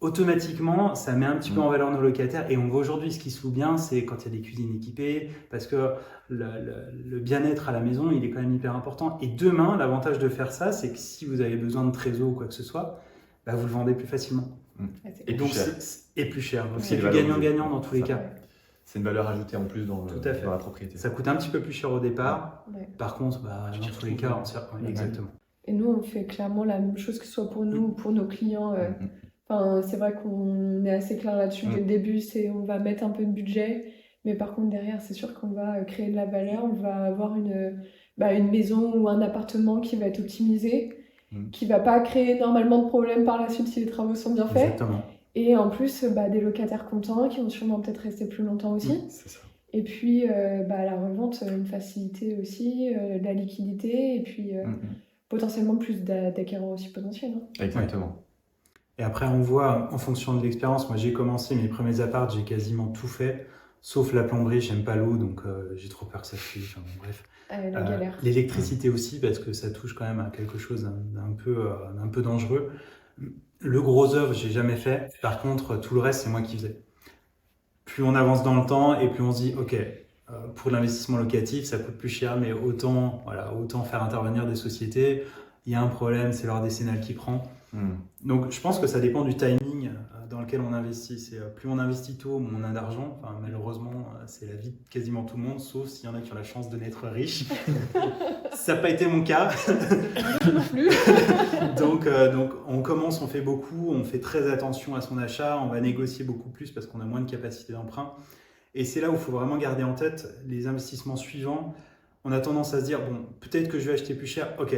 [SPEAKER 3] automatiquement, ça met un petit peu en valeur nos locataires. Et on voit aujourd'hui, ce qui se loue bien, c'est quand il y a des cuisines équipées, parce que le bien-être à la maison, il est quand même hyper important. Et demain, l'avantage de faire ça, c'est que si vous avez besoin de trésor ou quoi que ce soit, vous le vendez plus facilement.
[SPEAKER 1] Ouais, c'est
[SPEAKER 2] Et
[SPEAKER 1] cool.
[SPEAKER 2] plus cher.
[SPEAKER 3] Et plus cher. Donc
[SPEAKER 2] Ouais.
[SPEAKER 3] c'est
[SPEAKER 2] C'est
[SPEAKER 3] du
[SPEAKER 2] valorisé.
[SPEAKER 3] gagnant-gagnant dans tous les
[SPEAKER 2] Ça.
[SPEAKER 3] cas.
[SPEAKER 2] c'est une valeur ajoutée en plus dans
[SPEAKER 3] Tout à fait.
[SPEAKER 2] dans la propriété.
[SPEAKER 3] Ça coûte un petit peu plus cher au départ.
[SPEAKER 5] Ouais.
[SPEAKER 3] Par contre, dans tous les cas, exactement.
[SPEAKER 5] Et nous, on fait clairement la même chose, que ce soit pour nous ou pour nos clients. Enfin, c'est vrai qu'on est assez clair là-dessus dès le début, on va mettre un peu de budget, mais par contre derrière, c'est sûr qu'on va créer de la valeur, on va avoir une maison ou un appartement qui va être optimisé, qui va pas créer énormément de problèmes par la suite si les travaux sont bien faits.
[SPEAKER 3] Exactement.
[SPEAKER 5] Et en plus, des locataires contents qui vont sûrement peut-être rester plus longtemps aussi.
[SPEAKER 2] C'est ça.
[SPEAKER 5] Et puis, la revente, une facilité aussi, de la liquidité, et puis potentiellement plus d'acquéreurs aussi potentiels. Hein.
[SPEAKER 2] Exactement.
[SPEAKER 3] Et après, on voit en fonction de l'expérience. Moi, j'ai commencé mes premiers apparts, j'ai quasiment tout fait, sauf la plomberie, j'aime pas l'eau, donc j'ai trop peur que ça fuit. Enfin, bon, bref.
[SPEAKER 5] La galère.
[SPEAKER 3] L'électricité aussi, parce que ça touche quand même à quelque chose d'un peu dangereux. Le gros œuvre, j'ai jamais fait. Par contre, tout le reste, c'est moi qui faisais. Plus on avance dans le temps et plus on se dit, ok, pour l'investissement locatif, ça coûte plus cher, mais autant faire intervenir des sociétés. Il y a un problème, c'est l'heure décennale qui prend. Donc, je pense que ça dépend du timing dans lequel on investit. Plus on investit tôt, moins on a d'argent. Enfin, malheureusement, c'est la vie de quasiment tout le monde, sauf s'il y en a qui ont la chance de naître riches. Ça n'a pas été mon cas.
[SPEAKER 5] Non plus.
[SPEAKER 3] Donc, on commence, on fait beaucoup, on fait très attention à son achat, on va négocier beaucoup plus parce qu'on a moins de capacité d'emprunt. Et c'est là où il faut vraiment garder en tête les investissements suivants. On a tendance à se dire, bon, peut-être que je vais acheter plus cher. Ok,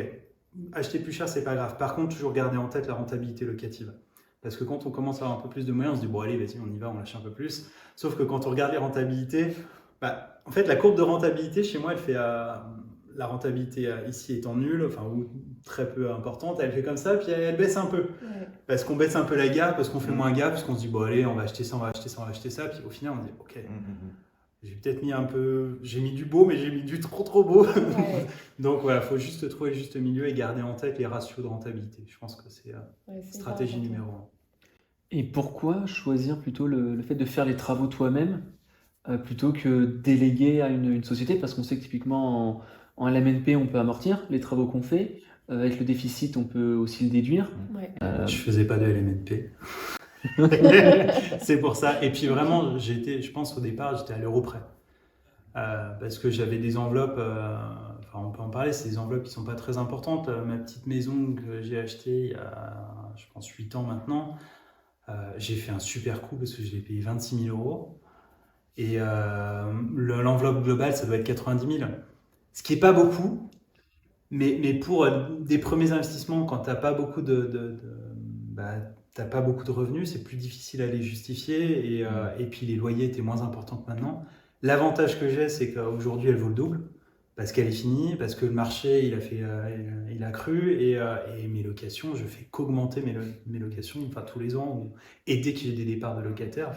[SPEAKER 3] acheter plus cher, c'est pas grave. Par contre, toujours garder en tête la rentabilité locative. Parce que quand on commence à avoir un peu plus de moyens, on se dit, bon, allez, vas-y, on y va, on lâche un peu plus. Sauf que quand on regarde les rentabilités, en fait, la courbe de rentabilité, chez moi, elle fait... la rentabilité ici étant nulle, ou très peu importante, elle fait comme ça, puis elle baisse un peu.
[SPEAKER 5] Ouais.
[SPEAKER 3] Parce qu'on baisse un peu la gap, parce qu'on fait moins gap, parce qu'on se dit, bon, allez, on va acheter ça, on va acheter ça, on va acheter ça, puis au final, on dit, ok. J'ai peut-être j'ai mis du beau, mais j'ai mis du trop beau.
[SPEAKER 5] Ouais.
[SPEAKER 3] Donc voilà, il faut juste trouver le juste milieu et garder en tête les ratios de rentabilité. Je pense que c'est stratégie numéro 1.
[SPEAKER 4] Et pourquoi choisir plutôt le fait de faire les travaux toi-même plutôt que déléguer à une société? Parce qu'on sait que typiquement en LMNP, on peut amortir les travaux qu'on fait. Avec le déficit, on peut aussi le déduire.
[SPEAKER 5] Ouais.
[SPEAKER 3] Je faisais pas de LMNP. C'est pour ça. Et puis vraiment, je pense au départ, j'étais à l'euro près. Parce que j'avais des enveloppes, on peut en parler, c'est des enveloppes qui sont pas très importantes. Ma petite maison que j'ai achetée il y a, je pense, 8 ans maintenant, j'ai fait un super coup parce que je l'ai payé 26 000 €. Et l'enveloppe globale, ça doit être 90 000. Ce qui est pas beaucoup, mais pour des premiers investissements, quand t'as pas beaucoup t'as pas beaucoup de revenus, c'est plus difficile à les justifier et puis les loyers étaient moins importants que maintenant. L'avantage que j'ai, c'est qu'aujourd'hui elle vaut le double parce qu'elle est finie, parce que le marché il a cru et mes locations, je fais qu'augmenter mes locations tous les ans et dès que j'ai des départs de locataires,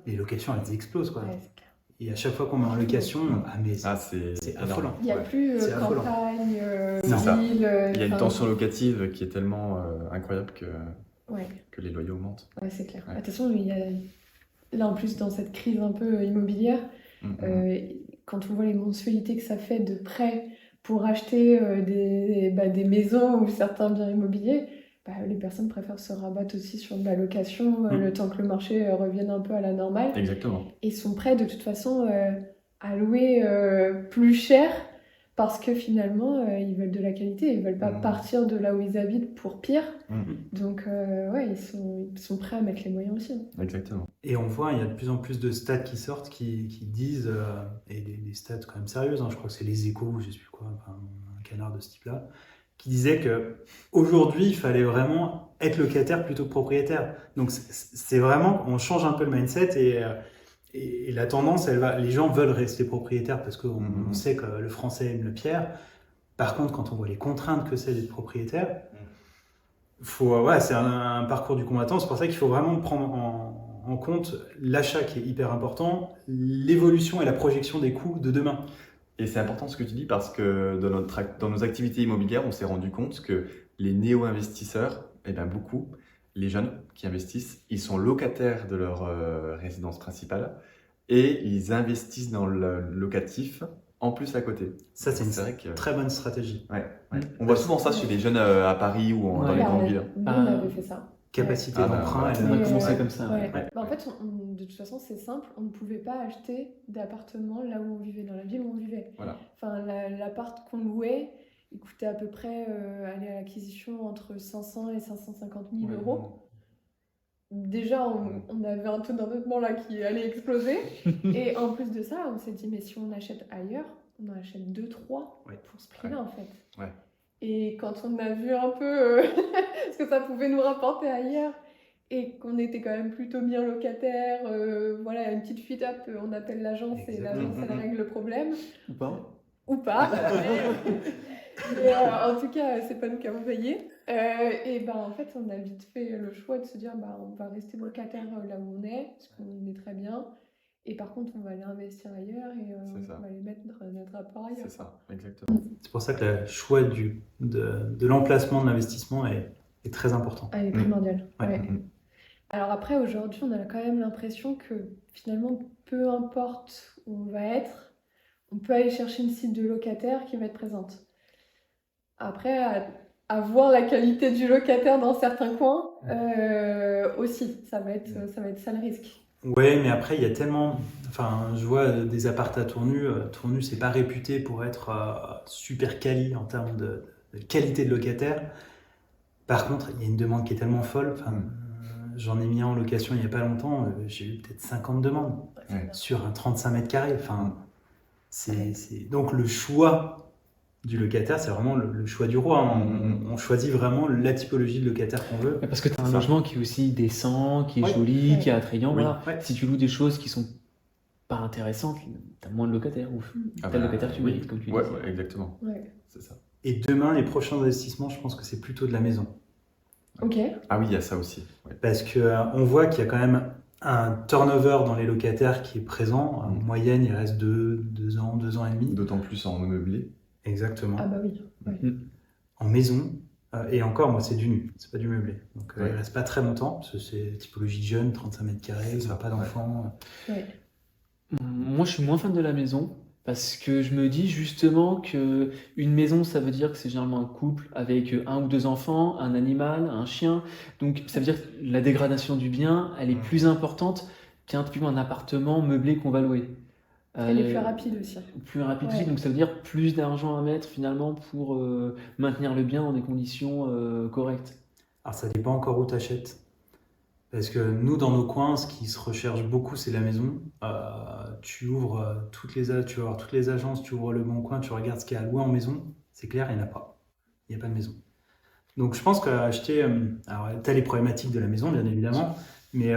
[SPEAKER 3] les locations elles explosent quoi.
[SPEAKER 5] Ouais,
[SPEAKER 3] Et à chaque fois qu'on met en location, c'est affolant.
[SPEAKER 5] il n'y a plus
[SPEAKER 3] C'est affolant.
[SPEAKER 5] campagne,
[SPEAKER 2] C'est ça.
[SPEAKER 5] ville.
[SPEAKER 2] Il y a une tension locative qui est tellement incroyable que les loyers augmentent.
[SPEAKER 5] Ouais, c'est clair.
[SPEAKER 2] Ouais.
[SPEAKER 5] De toute façon, il y a là en plus dans cette crise un peu immobilière, quand on voit les mensualités que ça fait de prêts pour acheter des maisons ou certains biens immobiliers, les personnes préfèrent se rabattre aussi sur de la location le temps que le marché revienne un peu à la normale.
[SPEAKER 2] Exactement.
[SPEAKER 5] Et sont prêts de toute façon à louer plus cher parce que finalement ils veulent de la qualité, ils veulent pas partir de là où ils habitent pour pire. Donc ils sont prêts à mettre les moyens aussi.
[SPEAKER 2] Exactement.
[SPEAKER 3] Et on voit, il y a de plus en plus de stats qui sortent qui disent, et des stats quand même sérieuses, je crois que c'est les Échos ou je sais plus quoi, un canard de ce type-là, qui disait qu'aujourd'hui, il fallait vraiment être locataire plutôt que propriétaire. Donc c'est vraiment, on change un peu le mindset et la tendance, les gens veulent rester propriétaires parce qu'on sait que le français aime la pierre. Par contre, quand on voit les contraintes que c'est d'être propriétaire, c'est un parcours du combattant. C'est pour ça qu'il faut vraiment prendre en compte l'achat qui est hyper important, l'évolution et la projection des coûts de demain.
[SPEAKER 2] Et c'est important ce que tu dis parce que dans nos activités immobilières, on s'est rendu compte que les néo-investisseurs, beaucoup, les jeunes qui investissent, ils sont locataires de leur résidence principale et ils investissent dans le locatif en plus à côté.
[SPEAKER 3] Ça, c'est une très bonne stratégie.
[SPEAKER 2] Ouais. On voit souvent ça chez les jeunes à Paris ou dans les grandes villes.
[SPEAKER 5] Nous, on avait fait ça.
[SPEAKER 3] capacité
[SPEAKER 2] Ah bah,
[SPEAKER 3] d'emprunt.
[SPEAKER 2] ouais.
[SPEAKER 3] elle
[SPEAKER 4] On a
[SPEAKER 5] Mais,
[SPEAKER 4] commencé comme ça.
[SPEAKER 5] ouais.
[SPEAKER 3] Ouais.
[SPEAKER 5] Bah, en fait, de toute façon, c'est simple, on ne pouvait pas acheter d'appartement là où on vivait, dans la ville où on vivait.
[SPEAKER 2] Voilà.
[SPEAKER 5] Enfin, l'appart qu'on louait, il coûtait à peu près, aller à l'acquisition entre 500 et 550 000
[SPEAKER 2] Ouais.
[SPEAKER 5] euros. Déjà, on avait un taux d'endettement là qui allait exploser. Et en plus de ça, on s'est dit, mais si on achète ailleurs, on en achète 2-3
[SPEAKER 3] Ouais.
[SPEAKER 5] pour ce prix-là, en fait.
[SPEAKER 2] Ouais.
[SPEAKER 5] Et quand on a vu un peu ce que ça pouvait nous rapporter ailleurs, et qu'on était quand même plutôt bien locataire, voilà, une petite fuite up, on appelle l'agence et l'agence, elle règle le problème.
[SPEAKER 4] Ou pas?
[SPEAKER 5] Ou pas. Mais, en tout cas, c'est pas nous qui avons payé. Et ben en fait, on a vite fait le choix de se dire, bah, on va rester locataire là où on est, parce qu'on est très bien. Et par contre, on va aller investir ailleurs et
[SPEAKER 2] C'est ça.
[SPEAKER 5] on va aller mettre notre apport ailleurs.
[SPEAKER 2] C'est ça, exactement.
[SPEAKER 3] C'est pour ça que le choix de l'emplacement de l'investissement est très important.
[SPEAKER 5] Elle est primordiale.
[SPEAKER 3] Ouais.
[SPEAKER 5] Ouais. Alors après, aujourd'hui, on a quand même l'impression que finalement, peu importe où on va être, on peut aller chercher une cible de locataire qui va être présente. Après, à voir la qualité du locataire dans certains coins, aussi, ça va être ça le risque.
[SPEAKER 3] Ouais, mais après, il y a tellement. Enfin, je vois des apparts à Tournu. Tournu, c'est pas réputé pour être super quali en termes de qualité de locataire. Par contre, il y a une demande qui est tellement folle. Enfin, j'en ai mis un en location il y a pas longtemps. J'ai eu peut-être 50 demandes
[SPEAKER 2] Ouais.
[SPEAKER 3] sur un 35 mètres carrés. Enfin, donc le choix du locataire, c'est vraiment le choix du roi. Hein. On choisit vraiment la typologie de locataire qu'on veut.
[SPEAKER 4] Ouais, parce que tu as un
[SPEAKER 3] Ça.
[SPEAKER 4] logement qui est aussi décent, qui est
[SPEAKER 3] Ouais.
[SPEAKER 4] joli,
[SPEAKER 5] Ouais.
[SPEAKER 4] qui est attrayant.
[SPEAKER 3] Oui.
[SPEAKER 4] Voilà.
[SPEAKER 3] Ouais.
[SPEAKER 4] Si tu loues des choses qui sont pas intéressantes, tu as moins de locataires. Ou
[SPEAKER 2] Ah
[SPEAKER 4] tel
[SPEAKER 2] bah,
[SPEAKER 4] locataire tu
[SPEAKER 2] oui.
[SPEAKER 4] mérites, comme tu
[SPEAKER 2] Ouais,
[SPEAKER 4] dis.
[SPEAKER 2] ouais, exactement.
[SPEAKER 5] Ouais.
[SPEAKER 2] C'est ça.
[SPEAKER 3] Et demain, les prochains investissements, je pense que c'est plutôt de la maison.
[SPEAKER 5] Ok.
[SPEAKER 2] Ah oui, il y a ça aussi. Ouais.
[SPEAKER 3] Parce qu'on voit qu'il y a quand même un turnover dans les locataires qui est présent. En moyenne, il reste 2 ans, 2 ans et demi.
[SPEAKER 2] D'autant plus en meublé.
[SPEAKER 3] Exactement.
[SPEAKER 5] Ah bah oui. Ouais.
[SPEAKER 3] En maison. Et encore, moi, c'est du nu, c'est pas du meublé. Donc,
[SPEAKER 2] Ouais.
[SPEAKER 3] il reste pas très longtemps, parce que c'est typologie de jeune, 35 mètres carrés,
[SPEAKER 2] C'est
[SPEAKER 3] ça
[SPEAKER 2] ça,
[SPEAKER 3] n'a pas d'enfants.
[SPEAKER 5] Ouais.
[SPEAKER 4] Moi, je suis moins fan de la maison parce que je me dis justement que une maison, ça veut dire que c'est généralement un couple avec 1 ou 2 enfants, un animal, un chien. Donc, ça veut dire que la dégradation du bien, elle est plus importante typiquement un appartement meublé qu'on va louer.
[SPEAKER 5] Elle est plus rapide aussi.
[SPEAKER 4] Plus rapide aussi,
[SPEAKER 5] Ouais.
[SPEAKER 4] donc ça veut dire plus d'argent à mettre finalement pour maintenir le bien dans des conditions correctes.
[SPEAKER 3] Alors, ça dépend encore où tu achètes. Parce que nous, dans nos coins, ce qui se recherche beaucoup, c'est la maison. Tu ouvres tu vas voir toutes les agences, tu ouvres le Bon Coin, tu regardes ce qu'il y a à louer en maison. C'est clair, il n'y en a pas. Il n'y a pas de maison. Donc, je pense qu'acheter. Alors, tu as les problématiques de la maison, bien évidemment. Mais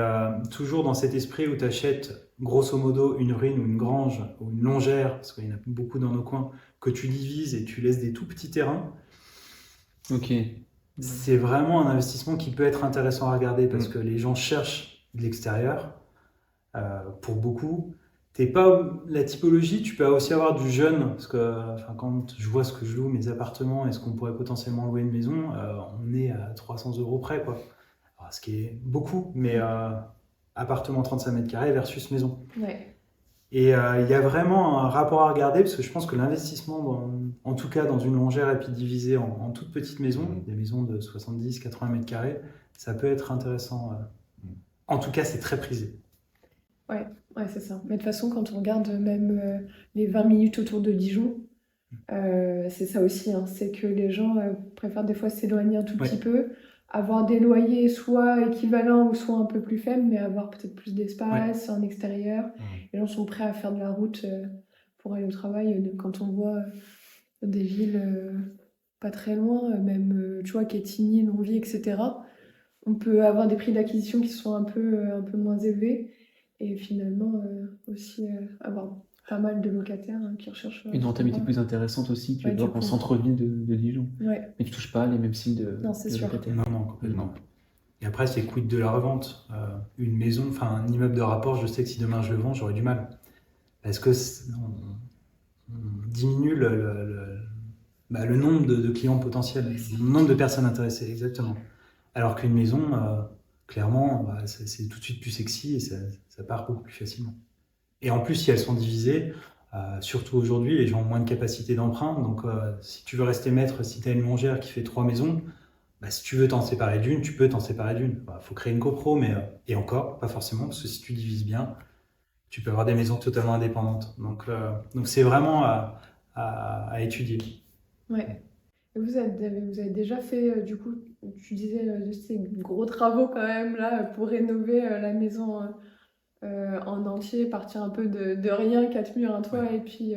[SPEAKER 3] toujours dans cet esprit où tu achètes grosso modo une ruine ou une grange ou une longère, parce qu'il y en a beaucoup dans nos coins, que tu divises et tu laisses des tout petits terrains.
[SPEAKER 4] Ok.
[SPEAKER 3] C'est vraiment un investissement qui peut être intéressant à regarder parce que les gens cherchent de l'extérieur pour beaucoup. T'es pas la typologie, tu peux aussi avoir du jeune parce que quand je vois ce que je loue, mes appartements et ce qu'on pourrait potentiellement louer une maison, on est à 300 € près, quoi. Alors, ce qui est beaucoup, mais appartement 35 mètres carrés versus maison.
[SPEAKER 5] Ouais.
[SPEAKER 3] Et il y a vraiment un rapport à regarder parce que je pense que l'investissement, en tout cas dans une longère et puis divisé en toutes petites maisons, des maisons de 70-80 mètres carrés, ça peut être intéressant. En tout cas, c'est très prisé.
[SPEAKER 5] Ouais, c'est ça. Mais de toute façon, quand on regarde même les 20 minutes autour de Dijon, c'est ça aussi, hein, c'est que les gens préfèrent des fois s'éloigner un tout petit peu, avoir des loyers soit équivalents ou soit un peu plus faibles, mais avoir peut-être plus d'espace en extérieur. Les gens sont prêts à faire de la route pour aller au travail. Quand on voit des villes pas très loin, même tu vois, Quetigny, Longwy, etc., on peut avoir des prix d'acquisition qui sont un peu moins élevés et finalement aussi avoir pas mal de locataires qui recherchent
[SPEAKER 4] Une rentabilité plus intéressante aussi que
[SPEAKER 5] Ouais, du
[SPEAKER 4] en
[SPEAKER 5] coup.
[SPEAKER 4] centre-ville de Dijon.
[SPEAKER 5] Ouais,
[SPEAKER 4] Mais tu touches pas les mêmes cibles de,
[SPEAKER 5] Non, c'est
[SPEAKER 4] de
[SPEAKER 5] sûr.
[SPEAKER 4] locataires.
[SPEAKER 3] Non, complètement. Et après, c'est quid de la revente. Une maison, enfin un immeuble de rapport, je sais que si demain je le vends, j'aurai du mal. Parce que on diminue le nombre de clients potentiels, le nombre de personnes intéressées, exactement. Alors qu'une maison, clairement, c'est tout de suite plus sexy et ça part beaucoup plus facilement. Et en plus, si elles sont divisées, surtout aujourd'hui, les gens ont moins de capacité d'emprunt. Donc, si tu veux rester maître, si tu as une longère qui fait 3 maisons, bah, si tu veux t'en séparer d'une, tu peux t'en séparer d'une. Faut créer une copro, mais et encore, pas forcément, parce que si tu divises bien, tu peux avoir des maisons totalement indépendantes. Donc c'est vraiment à étudier.
[SPEAKER 5] Ouais. Et vous avez déjà fait, du coup, tu disais, de ces gros travaux quand même, là, pour rénover la maison en entier, partir un peu de rien, 4 murs, un toit,
[SPEAKER 3] Ouais.
[SPEAKER 5] et puis.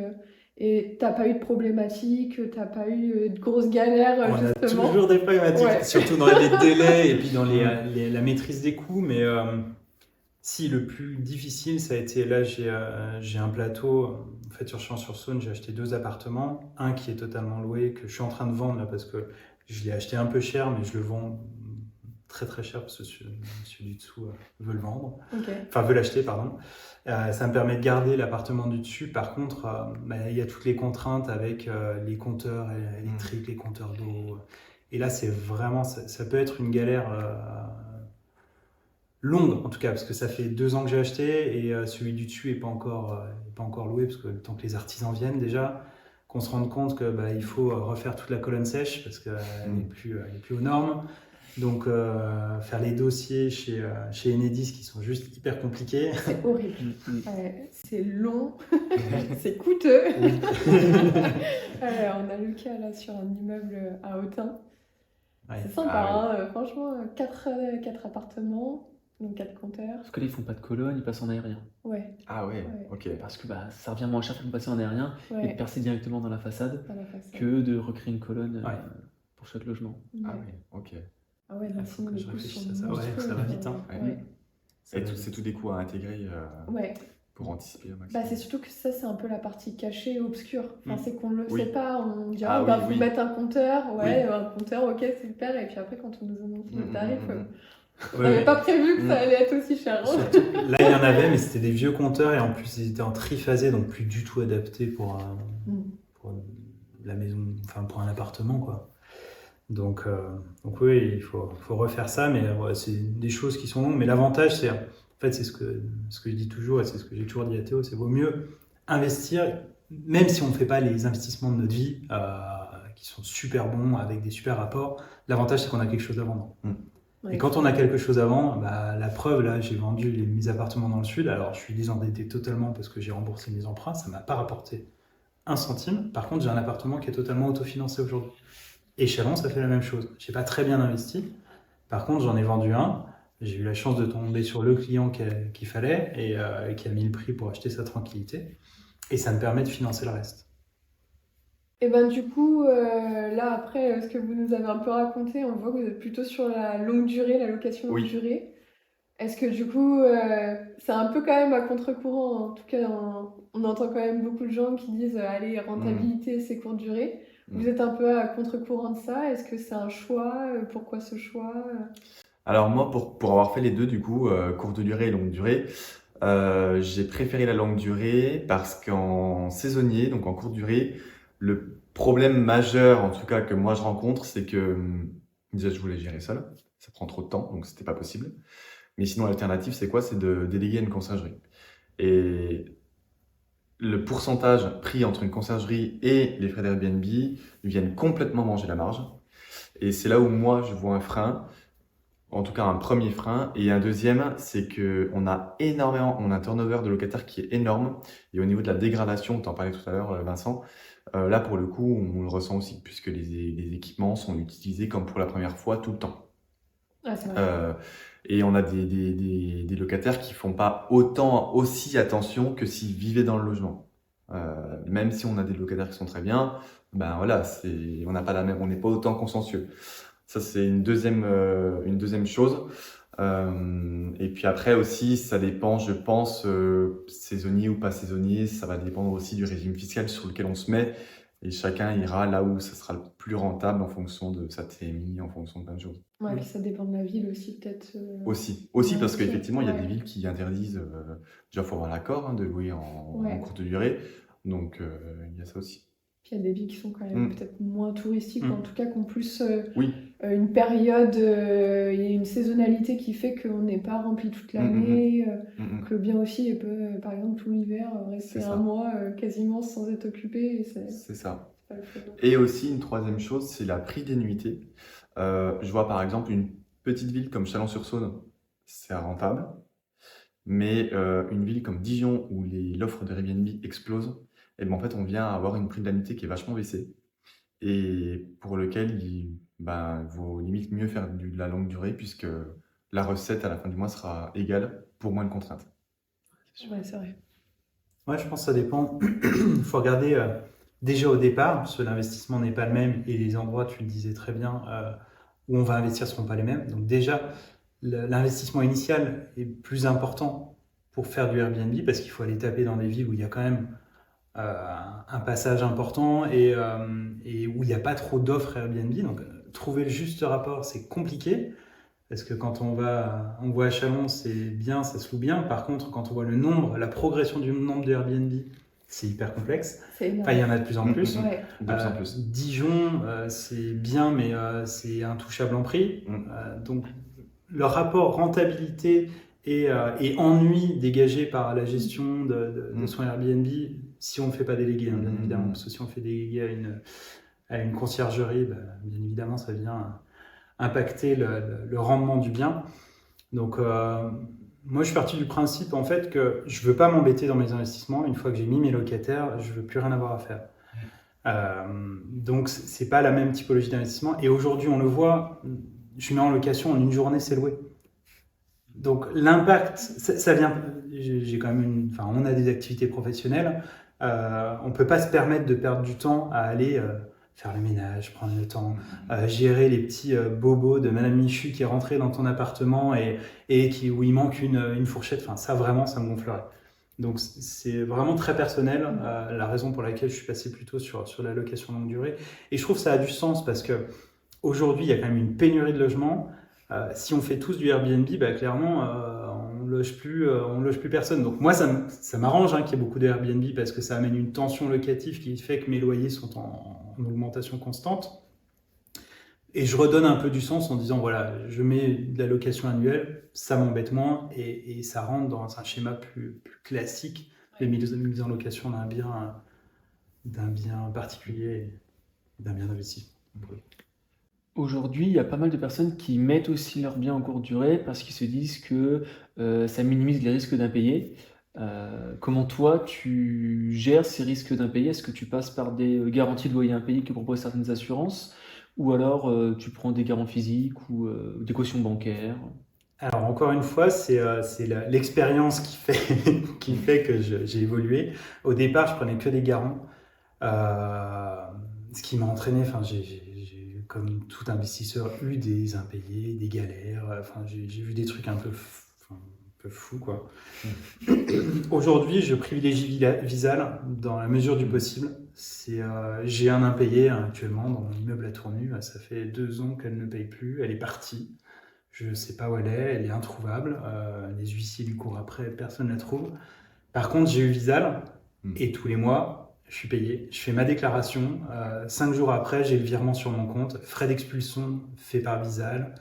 [SPEAKER 5] Et t'as pas eu de problématiques, t'as pas eu de grosses galères,
[SPEAKER 3] On a
[SPEAKER 5] justement.
[SPEAKER 3] toujours des problématiques,
[SPEAKER 5] Ouais.
[SPEAKER 3] surtout dans les délais et puis dans la maîtrise des coûts. Mais si, le plus difficile, ça a été là, j'ai un plateau. En fait, sur Chalon-sur-Saône, j'ai acheté 2 appartements. Un qui est totalement loué, que je suis en train de vendre là parce que je l'ai acheté un peu cher, mais je le vends très très cher parce que celui du dessous veut le vendre.
[SPEAKER 5] Ok.
[SPEAKER 3] Enfin, veut l'acheter, pardon. Ça me permet de garder l'appartement du dessus. Par contre, il y a toutes les contraintes avec les compteurs électriques, les compteurs d'eau. Et là, c'est vraiment, ça peut être une galère longue, en tout cas, parce que ça fait 2 ans que j'ai acheté et celui du dessus est pas encore loué, parce que le temps que les artisans viennent déjà, qu'on se rende compte que il faut refaire toute la colonne sèche parce qu'elle n'est plus, elle est plus aux normes. Donc, faire les dossiers chez Enedis qui sont juste hyper compliqués.
[SPEAKER 5] C'est horrible. Ouais, c'est long, c'est coûteux. On a le cas là sur un immeuble à Autun.
[SPEAKER 3] Ouais.
[SPEAKER 5] C'est sympa,
[SPEAKER 2] Ah
[SPEAKER 5] hein, franchement, 4 appartements, donc 4 compteurs.
[SPEAKER 4] Parce que là, ils font pas de colonne, ils passent en aérien.
[SPEAKER 5] Ouais,
[SPEAKER 2] Ah ouais,
[SPEAKER 5] Ouais.
[SPEAKER 2] ok.
[SPEAKER 4] Parce que ça revient moins cher de passer en aérien et de
[SPEAKER 5] ouais,
[SPEAKER 4] percer directement dans la façade
[SPEAKER 5] dans la façade.
[SPEAKER 4] que de recréer une colonne
[SPEAKER 3] Ouais.
[SPEAKER 4] pour chaque logement.
[SPEAKER 2] Ah
[SPEAKER 5] Ouais.
[SPEAKER 2] ouais, ok.
[SPEAKER 5] Ah ouais, non,
[SPEAKER 3] Il faut
[SPEAKER 5] sinon
[SPEAKER 3] que
[SPEAKER 5] les
[SPEAKER 3] je
[SPEAKER 5] coûts
[SPEAKER 3] réfléchisse
[SPEAKER 5] sont
[SPEAKER 3] à ça. Ouais,
[SPEAKER 5] monstrueux,
[SPEAKER 3] ça va vite, hein.
[SPEAKER 5] Ouais.
[SPEAKER 2] Et c'est tout des coûts à intégrer
[SPEAKER 5] Ouais.
[SPEAKER 2] pour anticiper au maximum.
[SPEAKER 5] Bah, c'est surtout que ça, c'est un peu la partie cachée et obscure. Enfin, c'est qu'on le
[SPEAKER 2] Oui.
[SPEAKER 5] sait pas, on dit,
[SPEAKER 2] Ah
[SPEAKER 5] bah,
[SPEAKER 2] oui,
[SPEAKER 5] faut
[SPEAKER 2] oui.
[SPEAKER 5] mettre un compteur, ouais,
[SPEAKER 2] Oui.
[SPEAKER 5] un compteur, ok, super, et puis après, quand on nous annonce le tarif, on
[SPEAKER 3] Ouais,
[SPEAKER 5] n'avait
[SPEAKER 3] ouais.
[SPEAKER 5] pas prévu que ça allait être aussi cher. Hein.
[SPEAKER 3] Surtout, là, il y en avait, mais c'était des vieux compteurs et en plus, ils étaient en triphasé, donc plus du tout adaptés pour la maison, enfin pour un appartement, quoi. Donc oui, il faut refaire ça, mais c'est des choses qui sont longues. Mais l'avantage, c'est, en fait, c'est ce que je dis toujours et c'est ce que j'ai toujours dit à Théo, c'est vaut mieux investir, même si on ne fait pas les investissements de notre vie, qui sont super bons, avec des super rapports. L'avantage, c'est qu'on a quelque chose à vendre.
[SPEAKER 5] Ouais.
[SPEAKER 3] Et quand on a quelque chose à vendre, la preuve, là, j'ai vendu mes appartements dans le sud. Alors, je suis désendetté totalement parce que j'ai remboursé mes emprunts. Ça ne m'a pas rapporté un centime. Par contre, j'ai un appartement qui est totalement autofinancé aujourd'hui. Et Chalon, ça fait la même chose. Je n'ai pas très bien investi. Par contre, j'en ai vendu un. J'ai eu la chance de tomber sur le client qu'il fallait et qui a mis le prix pour acheter sa tranquillité. Et ça me permet de financer le reste.
[SPEAKER 5] Et ben du coup, là après, ce que vous nous avez un peu raconté, on voit que vous êtes plutôt sur la longue durée, la location longue
[SPEAKER 2] Oui.
[SPEAKER 5] durée. Est-ce que du coup, c'est un peu quand même à contre-courant, en tout cas, on entend quand même beaucoup de gens qui disent, allez, rentabilité, c'est courte durée. Vous êtes un peu à contre-courant de ça. Est-ce que c'est un choix? Pourquoi ce choix?
[SPEAKER 2] Alors moi, pour avoir fait les deux, du coup, courte durée et longue durée, j'ai préféré la longue durée parce qu'en saisonnier, donc en courte durée, le problème majeur, en tout cas que moi je rencontre, c'est que déjà je voulais gérer seul, ça prend trop de temps, donc c'était pas possible. Mais sinon l'alternative, c'est quoi? C'est de déléguer à une conciergerie. Et le pourcentage pris entre une conciergerie et les frais d'Airbnb viennent complètement manger la marge. Et c'est là où moi je vois un frein. En tout cas, un premier frein. Et un deuxième, c'est qu'on a on a un turnover de locataires qui est énorme. Et au niveau de la dégradation, tu en parlais tout à l'heure, Vincent, là, pour le coup, on le ressent aussi, puisque les équipements sont utilisés comme pour la première fois tout le temps.
[SPEAKER 5] Ah, c'est vrai.
[SPEAKER 2] Et on a des locataires qui font pas aussi attention que s'ils vivaient dans le logement. Même si on a des locataires qui sont très bien, ben voilà, on n'a pas on n'est pas autant consciencieux. Ça, c'est une deuxième chose. Et puis après aussi, ça dépend, je pense, saisonnier ou pas saisonnier, ça va dépendre aussi du régime fiscal sur lequel on se met. Et chacun ira là où ça sera le plus rentable en fonction de sa TMI, en fonction de plein de choses.
[SPEAKER 5] Ouais, puis ça dépend de la ville aussi, peut-être.
[SPEAKER 2] Aussi
[SPEAKER 5] Ouais,
[SPEAKER 2] parce
[SPEAKER 5] aussi,
[SPEAKER 2] qu'effectivement, il y a
[SPEAKER 5] ouais.
[SPEAKER 2] des villes qui interdisent, déjà, il faut avoir l'accord de louer en
[SPEAKER 5] Ouais.
[SPEAKER 2] courte durée. Donc, il y a ça aussi.
[SPEAKER 5] Puis il y a des villes qui sont quand même peut-être moins touristiques, ou en tout cas qui ont plus
[SPEAKER 2] Oui.
[SPEAKER 5] une période et une saisonnalité qui fait qu'on n'est pas rempli toute l'année, que bien aussi, il peut, par exemple, tout l'hiver, rester
[SPEAKER 2] C'est
[SPEAKER 5] un
[SPEAKER 2] ça.
[SPEAKER 5] mois quasiment sans être occupé. Et
[SPEAKER 2] C'est ça.
[SPEAKER 5] pas le feu non plus.
[SPEAKER 2] Et aussi, une troisième chose, c'est la prix des nuitées. Je vois par exemple une petite ville comme Chalon-sur-Saône, c'est rentable. Mais une ville comme Dijon, où l'offre de Airbnb explose, et ben en fait, on vient avoir une prix de la nuitée qui est vachement baissée et pour lequel il vaut limite mieux faire de la longue durée puisque la recette à la fin du mois sera égale pour moins de contraintes.
[SPEAKER 5] Ouais, c'est vrai.
[SPEAKER 3] Ouais, je pense que ça dépend. Il faut regarder déjà au départ, parce que l'investissement n'est pas le même et les endroits, tu le disais très bien, où on va investir ne seront pas les mêmes. Donc déjà, l'investissement initial est plus important pour faire du Airbnb parce qu'il faut aller taper dans des villes où il y a quand même un passage important et où il n'y a pas trop d'offres Airbnb. Donc trouver le juste rapport, c'est compliqué. Parce que quand on voit à Chalon, c'est bien, ça se loue bien. Par contre, quand on voit le nombre, la progression du nombre de Airbnb, c'est hyper complexe.
[SPEAKER 5] C'est énorme.
[SPEAKER 3] Enfin, il y en a de plus en plus.
[SPEAKER 5] Ouais.
[SPEAKER 2] De plus en plus.
[SPEAKER 3] Dijon, c'est bien, mais c'est intouchable en prix. Donc, le rapport rentabilité et ennui dégagé par la gestion de son Airbnb, si on ne fait pas déléguer, bien évidemment, parce que si on fait déléguer à une conciergerie, bien évidemment, ça vient impacter le rendement du bien. Donc, moi, je suis parti du principe, en fait, que je ne veux pas m'embêter dans mes investissements. Une fois que j'ai mis mes locataires, je ne veux plus rien avoir à faire. Donc, ce n'est pas la même typologie d'investissement. Et aujourd'hui, on le voit, je mets en location, en une journée, c'est loué. Donc, l'impact, ça vient... J'ai quand même on a des activités professionnelles. On ne peut pas se permettre de perdre du temps à aller... faire le ménage, prendre le temps, gérer les petits bobos de Madame Michu qui est rentrée dans ton appartement et où il manque une fourchette. Enfin, ça, vraiment, ça me gonflerait. Donc, c'est vraiment très personnel, la raison pour laquelle je suis passé plutôt sur la location longue durée. Et je trouve que ça a du sens parce qu'aujourd'hui, il y a quand même une pénurie de logements. Si on fait tous du Airbnb, clairement, on loge plus personne. Donc moi, ça m'arrange qu'il y ait beaucoup de Airbnb parce que ça amène une tension locative qui fait que mes loyers sont en augmentation constante. Et je redonne un peu du sens en disant, voilà, je mets de la location annuelle, ça m'embête moins et ça rentre dans un schéma plus classique de mise en location d'un bien particulier, d'un bien d'investissement.
[SPEAKER 4] Aujourd'hui, il y a pas mal de personnes qui mettent aussi leurs biens en courte durée parce qu'ils se disent que ça minimise les risques d'impayés. Comment toi, tu gères ces risques d'impayés? Est-ce que tu passes par des garanties de loyer impayé que proposent certaines assurances? Ou alors tu prends des garants physiques ou des cautions bancaires?
[SPEAKER 3] Alors encore une fois, c'est l'expérience qui fait que j'ai évolué. Au départ, je prenais que des garants, ce qui m'a entraîné. Enfin, j'ai comme tout investisseur eu des impayés, des galères. Enfin, j'ai vu des trucs un peu fous, quoi. Aujourd'hui, je privilégie Visal dans la mesure du possible. J'ai un impayé actuellement dans mon immeuble à Tournu. Ça fait 2 ans qu'elle ne paye plus. Elle est partie. Je ne sais pas où elle est introuvable. Les huissiers lui courent après, personne ne la trouve. Par contre, j'ai eu Visal et tous les mois, je suis payé. Je fais ma déclaration. 5 jours après, j'ai le virement sur mon compte. Frais d'expulsion fait par Visal,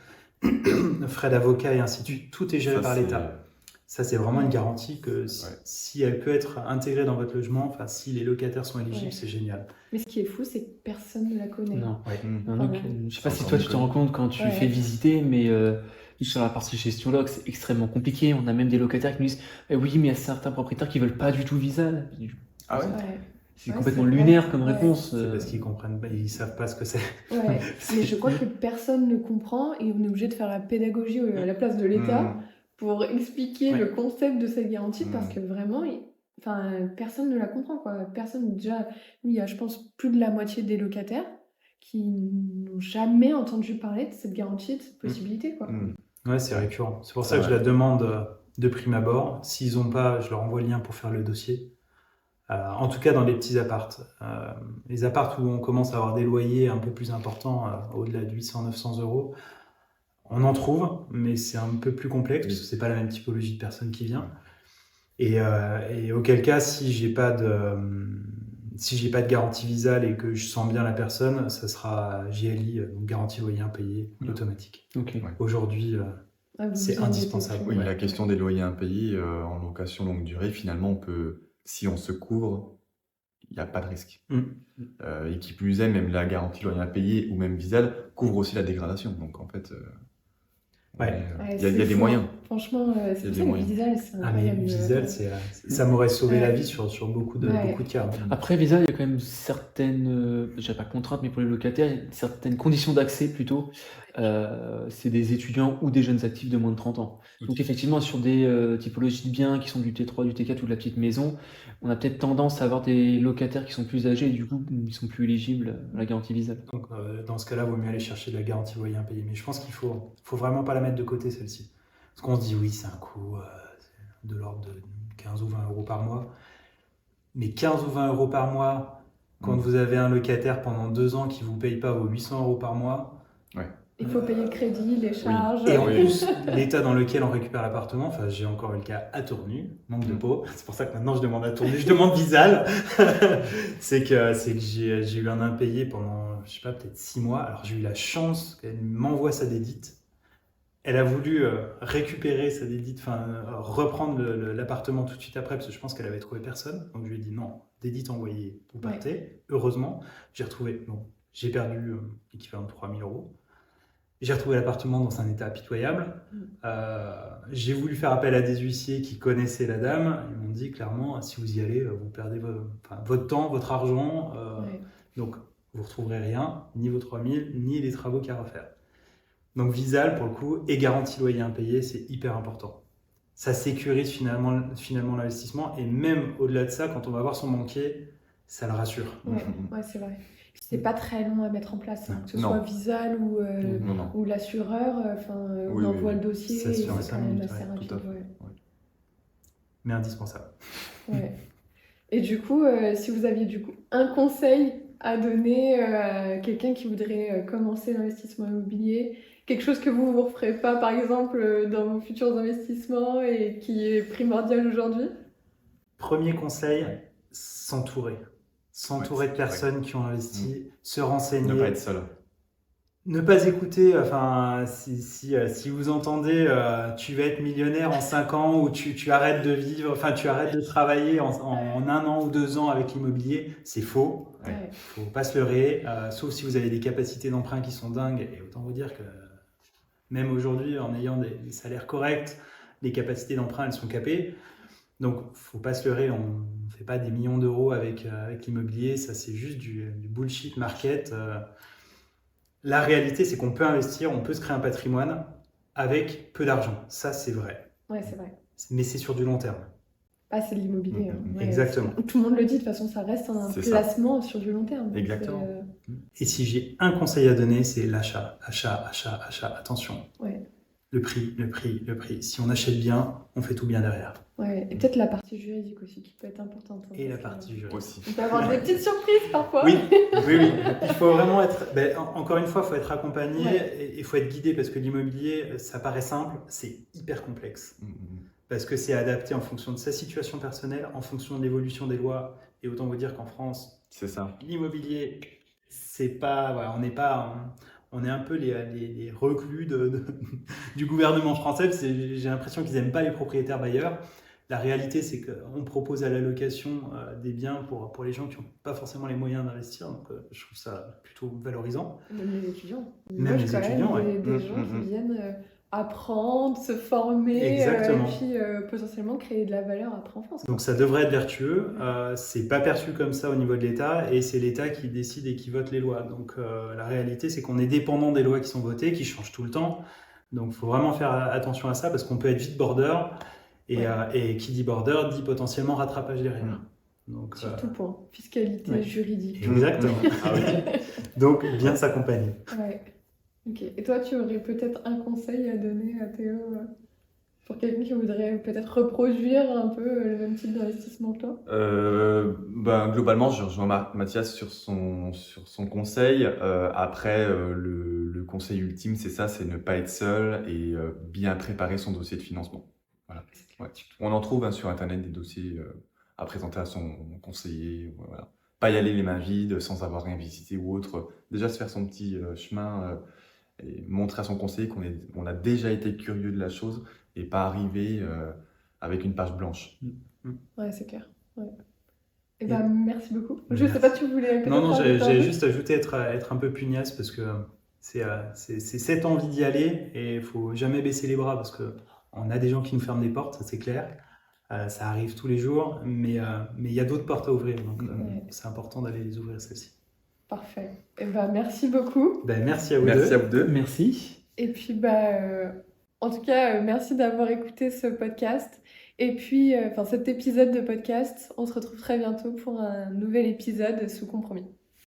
[SPEAKER 3] frais d'avocat et ainsi de suite. Tout est géré par l'État. Ça, c'est vraiment une garantie que si elle peut être intégrée dans votre logement, enfin, si les locataires sont éligibles, c'est génial.
[SPEAKER 5] Mais ce qui est fou, c'est que personne ne la connaît.
[SPEAKER 4] Non.
[SPEAKER 3] Ouais.
[SPEAKER 4] Donc, je ne sais pas si toi tu te rends compte quand tu fais visiter, mais sur la partie gestion log, c'est extrêmement compliqué. On a même des locataires qui nous disent oui, mais il y a certains propriétaires qui ne veulent pas du tout Visal.
[SPEAKER 2] Ah ouais?
[SPEAKER 4] C'est complètement lunaire comme réponse.
[SPEAKER 3] C'est parce qu'ils comprennent pas, ils savent pas ce que c'est.
[SPEAKER 5] Ouais, mais je crois que personne ne comprend et on est obligé de faire la pédagogie à la place de l'État pour expliquer le concept de cette garantie parce que vraiment, personne ne la comprend, quoi. Personne, déjà, il y a, je pense, plus de la moitié des locataires qui n'ont jamais entendu parler de cette garantie, de cette possibilité, quoi.
[SPEAKER 3] Ouais, c'est récurrent. C'est pour ça que je la demande de prime abord. S'ils n'ont pas, je leur envoie le lien pour faire le dossier. En tout cas, dans les petits appartes. Les appartes où on commence à avoir des loyers un peu plus importants, au-delà de 800-900 euros, on en trouve, mais c'est un peu plus complexe parce que c'est pas la même typologie de personne qui vient. Et auquel cas, si j'ai pas de garantie Visal et que je sens bien la personne, ça sera GLI, donc garantie loyer impayé, automatique.
[SPEAKER 4] Okay.
[SPEAKER 3] Aujourd'hui, c'est indispensable.
[SPEAKER 2] Oui, la question des loyers impayés en location longue durée, finalement, si on se couvre, il n'y a pas de risque.
[SPEAKER 3] Mm.
[SPEAKER 2] Et qui plus est, même la garantie loyer impayé ou même Visal couvre aussi la dégradation. Donc en fait,
[SPEAKER 3] Ouais.
[SPEAKER 2] il y a
[SPEAKER 5] c'est
[SPEAKER 2] des
[SPEAKER 5] fou,
[SPEAKER 2] moyens.
[SPEAKER 5] hein. Franchement, c'est
[SPEAKER 2] Il y a
[SPEAKER 5] pour
[SPEAKER 2] des
[SPEAKER 5] ça que
[SPEAKER 2] moyens.
[SPEAKER 5] Visal, c'est
[SPEAKER 3] Ah mais
[SPEAKER 5] incroyable.
[SPEAKER 3] Visal, ça m'aurait sauvé la
[SPEAKER 5] Ouais.
[SPEAKER 3] vie sur beaucoup de
[SPEAKER 5] Ouais.
[SPEAKER 3] cas.
[SPEAKER 4] Après, Visa, il y a quand même certaines, je dirais pas contraintes, mais pour les locataires, il y a certaines conditions d'accès plutôt. C'est des étudiants ou des jeunes actifs de moins de 30 ans. Donc effectivement, sur des typologies de biens qui sont du T3, du T4 ou de la petite maison, on a peut-être tendance à avoir des locataires qui sont plus âgés et du coup, ils sont plus éligibles à la garantie Visa.
[SPEAKER 3] Donc dans ce cas-là, il vaut mieux aller chercher de la garantie loyer impayé. Mais je pense qu'il faut vraiment pas la mettre de côté, celle-ci. Parce qu'on se dit, oui, c'est un coût c'est de l'ordre de 15 ou 20 euros par mois. Mais 15 ou 20 euros par mois, quand vous avez un locataire pendant 2 ans qui ne vous paye pas vos 800 euros par mois,
[SPEAKER 5] Il faut payer le crédit, les charges.
[SPEAKER 3] et en plus, l'état dans lequel on récupère l'appartement, enfin, j'ai encore eu le cas à Tournu, manque de peau, c'est pour ça que maintenant je demande à Tournu, je demande Visal, c'est que j'ai eu un impayé pendant, je sais pas, peut-être 6 mois, alors j'ai eu la chance qu'elle m'envoie sa dédite. Elle a voulu récupérer sa dédite, enfin reprendre l'appartement tout de suite après, parce que je pense qu'elle avait trouvé personne, donc je lui ai dit non, dédite envoyée, vous partez, heureusement, j'ai retrouvé, bon, j'ai perdu l'équivalent de 3000 euros. J'ai retrouvé l'appartement dans un état pitoyable. J'ai voulu faire appel à des huissiers qui connaissaient la dame. Ils m'ont dit clairement, si vous y allez, vous perdez votre temps, votre argent.
[SPEAKER 5] Ouais.
[SPEAKER 3] Donc, vous ne retrouverez rien, ni vos 3000, ni les travaux qu'il y a à refaire. Donc, Visal, pour le coup, et garantie loyer impayé, c'est hyper important. Ça sécurise finalement l'investissement. Et même au-delà de ça, quand on va voir son banquier, ça le rassure.
[SPEAKER 5] Ouais, c'est vrai. C'est pas très long à mettre en place, hein, que ce
[SPEAKER 2] Non.
[SPEAKER 5] soit Visal
[SPEAKER 2] Non.
[SPEAKER 5] ou l'assureur.
[SPEAKER 2] Oui,
[SPEAKER 5] on envoie
[SPEAKER 2] oui.
[SPEAKER 5] le dossier
[SPEAKER 3] Ça
[SPEAKER 5] et
[SPEAKER 3] se fait en
[SPEAKER 5] c'est
[SPEAKER 3] 5
[SPEAKER 5] quand même
[SPEAKER 3] minutes,
[SPEAKER 5] assez
[SPEAKER 3] ouais,
[SPEAKER 5] rapide.
[SPEAKER 2] tout à fait.
[SPEAKER 5] Ouais.
[SPEAKER 3] Mais indispensable.
[SPEAKER 5] Ouais. Et du coup, si vous aviez du coup un conseil à donner à quelqu'un qui voudrait commencer l'investissement immobilier, quelque chose que vous ne referez pas, par exemple, dans vos futurs investissements et qui est primordial aujourd'hui?
[SPEAKER 3] Premier conseil, s'entourer. S'entourer de personnes qui ont investi, se renseigner.
[SPEAKER 2] Ne pas être seul.
[SPEAKER 3] Ne pas écouter, enfin, si vous entendez tu vas être millionnaire en 5 ans ou tu arrêtes de vivre, enfin tu arrêtes de travailler en 1 an ou 2 ans avec l'immobilier, c'est faux.
[SPEAKER 5] Ouais.
[SPEAKER 3] Faut pas se leurrer, sauf si vous avez des capacités d'emprunt qui sont dingues. Et autant vous dire que même aujourd'hui, en ayant des salaires corrects, les capacités d'emprunt, elles sont capées. Donc, faut pas se leurrer, on ne fait pas des millions d'euros avec l'immobilier, ça c'est juste du bullshit market. La réalité, c'est qu'on peut investir, on peut se créer un patrimoine avec peu d'argent. Ça, c'est vrai.
[SPEAKER 5] Ouais, c'est vrai.
[SPEAKER 3] Mais c'est sur du long terme.
[SPEAKER 5] Ah, c'est de l'immobilier. Ouais,
[SPEAKER 3] Exactement.
[SPEAKER 5] tout le monde le dit, de toute façon, ça reste un
[SPEAKER 2] C'est ça.
[SPEAKER 5] placement sur du long terme. Donc,
[SPEAKER 2] Exactement.
[SPEAKER 3] Et si j'ai un conseil à donner, c'est l'achat. Achat. Attention.
[SPEAKER 5] Ouais.
[SPEAKER 3] Le prix. Si on achète bien, on fait tout bien derrière.
[SPEAKER 5] Ouais. Et peut-être la partie juridique aussi qui peut être importante. hein,
[SPEAKER 3] Et la
[SPEAKER 5] parce que,
[SPEAKER 3] partie juridique.
[SPEAKER 2] Aussi.
[SPEAKER 5] on peut avoir des petites surprises parfois.
[SPEAKER 3] Oui. Il faut vraiment être. Encore une fois, il faut être accompagné et il faut être guidé parce que l'immobilier, ça paraît simple, c'est hyper complexe. Parce que c'est adapté en fonction de sa situation personnelle, en fonction de l'évolution des lois. Et autant vous dire qu'en France,
[SPEAKER 2] C'est ça.
[SPEAKER 3] l'immobilier, c'est pas. Voilà, on est un peu les reclus du gouvernement français. J'ai l'impression qu'ils n'aiment pas les propriétaires bailleurs. La réalité, c'est qu'on propose à la location des biens pour les gens qui n'ont pas forcément les moyens d'investir. Donc, je trouve ça plutôt valorisant.
[SPEAKER 5] Même les étudiants.
[SPEAKER 3] Même les étudiants,
[SPEAKER 5] des,
[SPEAKER 3] ouais.
[SPEAKER 5] des gens qui viennent apprendre, se former,
[SPEAKER 3] Exactement.
[SPEAKER 5] et puis potentiellement créer de la valeur après en France.
[SPEAKER 3] Donc ça devrait être vertueux, c'est pas perçu comme ça au niveau de l'État et c'est l'État qui décide et qui vote les lois. Donc la réalité c'est qu'on est dépendant des lois qui sont votées, qui changent tout le temps. Donc il faut vraiment faire attention à ça parce qu'on peut être vite border et qui dit border dit potentiellement rattrapage derrière. Donc,
[SPEAKER 5] Sur tout point, fiscalité, juridique.
[SPEAKER 3] Exactement.
[SPEAKER 2] Ah oui.
[SPEAKER 3] Donc bien s'accompagner.
[SPEAKER 5] Ouais. Ok. Et toi, tu aurais peut-être un conseil à donner à Théo pour quelqu'un qui voudrait peut-être reproduire un peu le même type d'investissement que toi?
[SPEAKER 2] Globalement, je rejoins Mathias sur son conseil. Après, le conseil ultime, c'est ça, c'est ne pas être seul et bien préparer son dossier de financement. Voilà. Ouais. On en trouve sur Internet des dossiers à présenter à son conseiller. Voilà. Pas y aller les mains vides, sans avoir rien visité ou autre. Déjà se faire son petit chemin et montrer à son conseiller qu'on a déjà été curieux de la chose et pas arriver avec une page blanche.
[SPEAKER 5] Ouais, c'est clair. Ouais. Eh ben, merci beaucoup. Je sais pas si tu voulais
[SPEAKER 3] Non, non,
[SPEAKER 5] peut-être
[SPEAKER 3] j'ai
[SPEAKER 5] rajouter un truc.
[SPEAKER 3] juste ajouté être un peu pugnace parce que c'est cette envie d'y aller et il faut jamais baisser les bras parce que on a des gens qui nous ferment des portes, ça c'est clair. Ça arrive tous les jours, mais il y a d'autres portes à ouvrir, donc
[SPEAKER 5] Ouais.
[SPEAKER 3] c'est important d'aller les ouvrir celles-ci.
[SPEAKER 5] Parfait. Eh ben, merci beaucoup.
[SPEAKER 3] Ben, merci à vous
[SPEAKER 2] Merci
[SPEAKER 3] deux.
[SPEAKER 2] à vous deux.
[SPEAKER 4] Merci.
[SPEAKER 5] Et puis, en tout cas, merci d'avoir écouté ce podcast. Et puis, cet épisode de podcast. On se retrouve très bientôt pour un nouvel épisode sous compromis.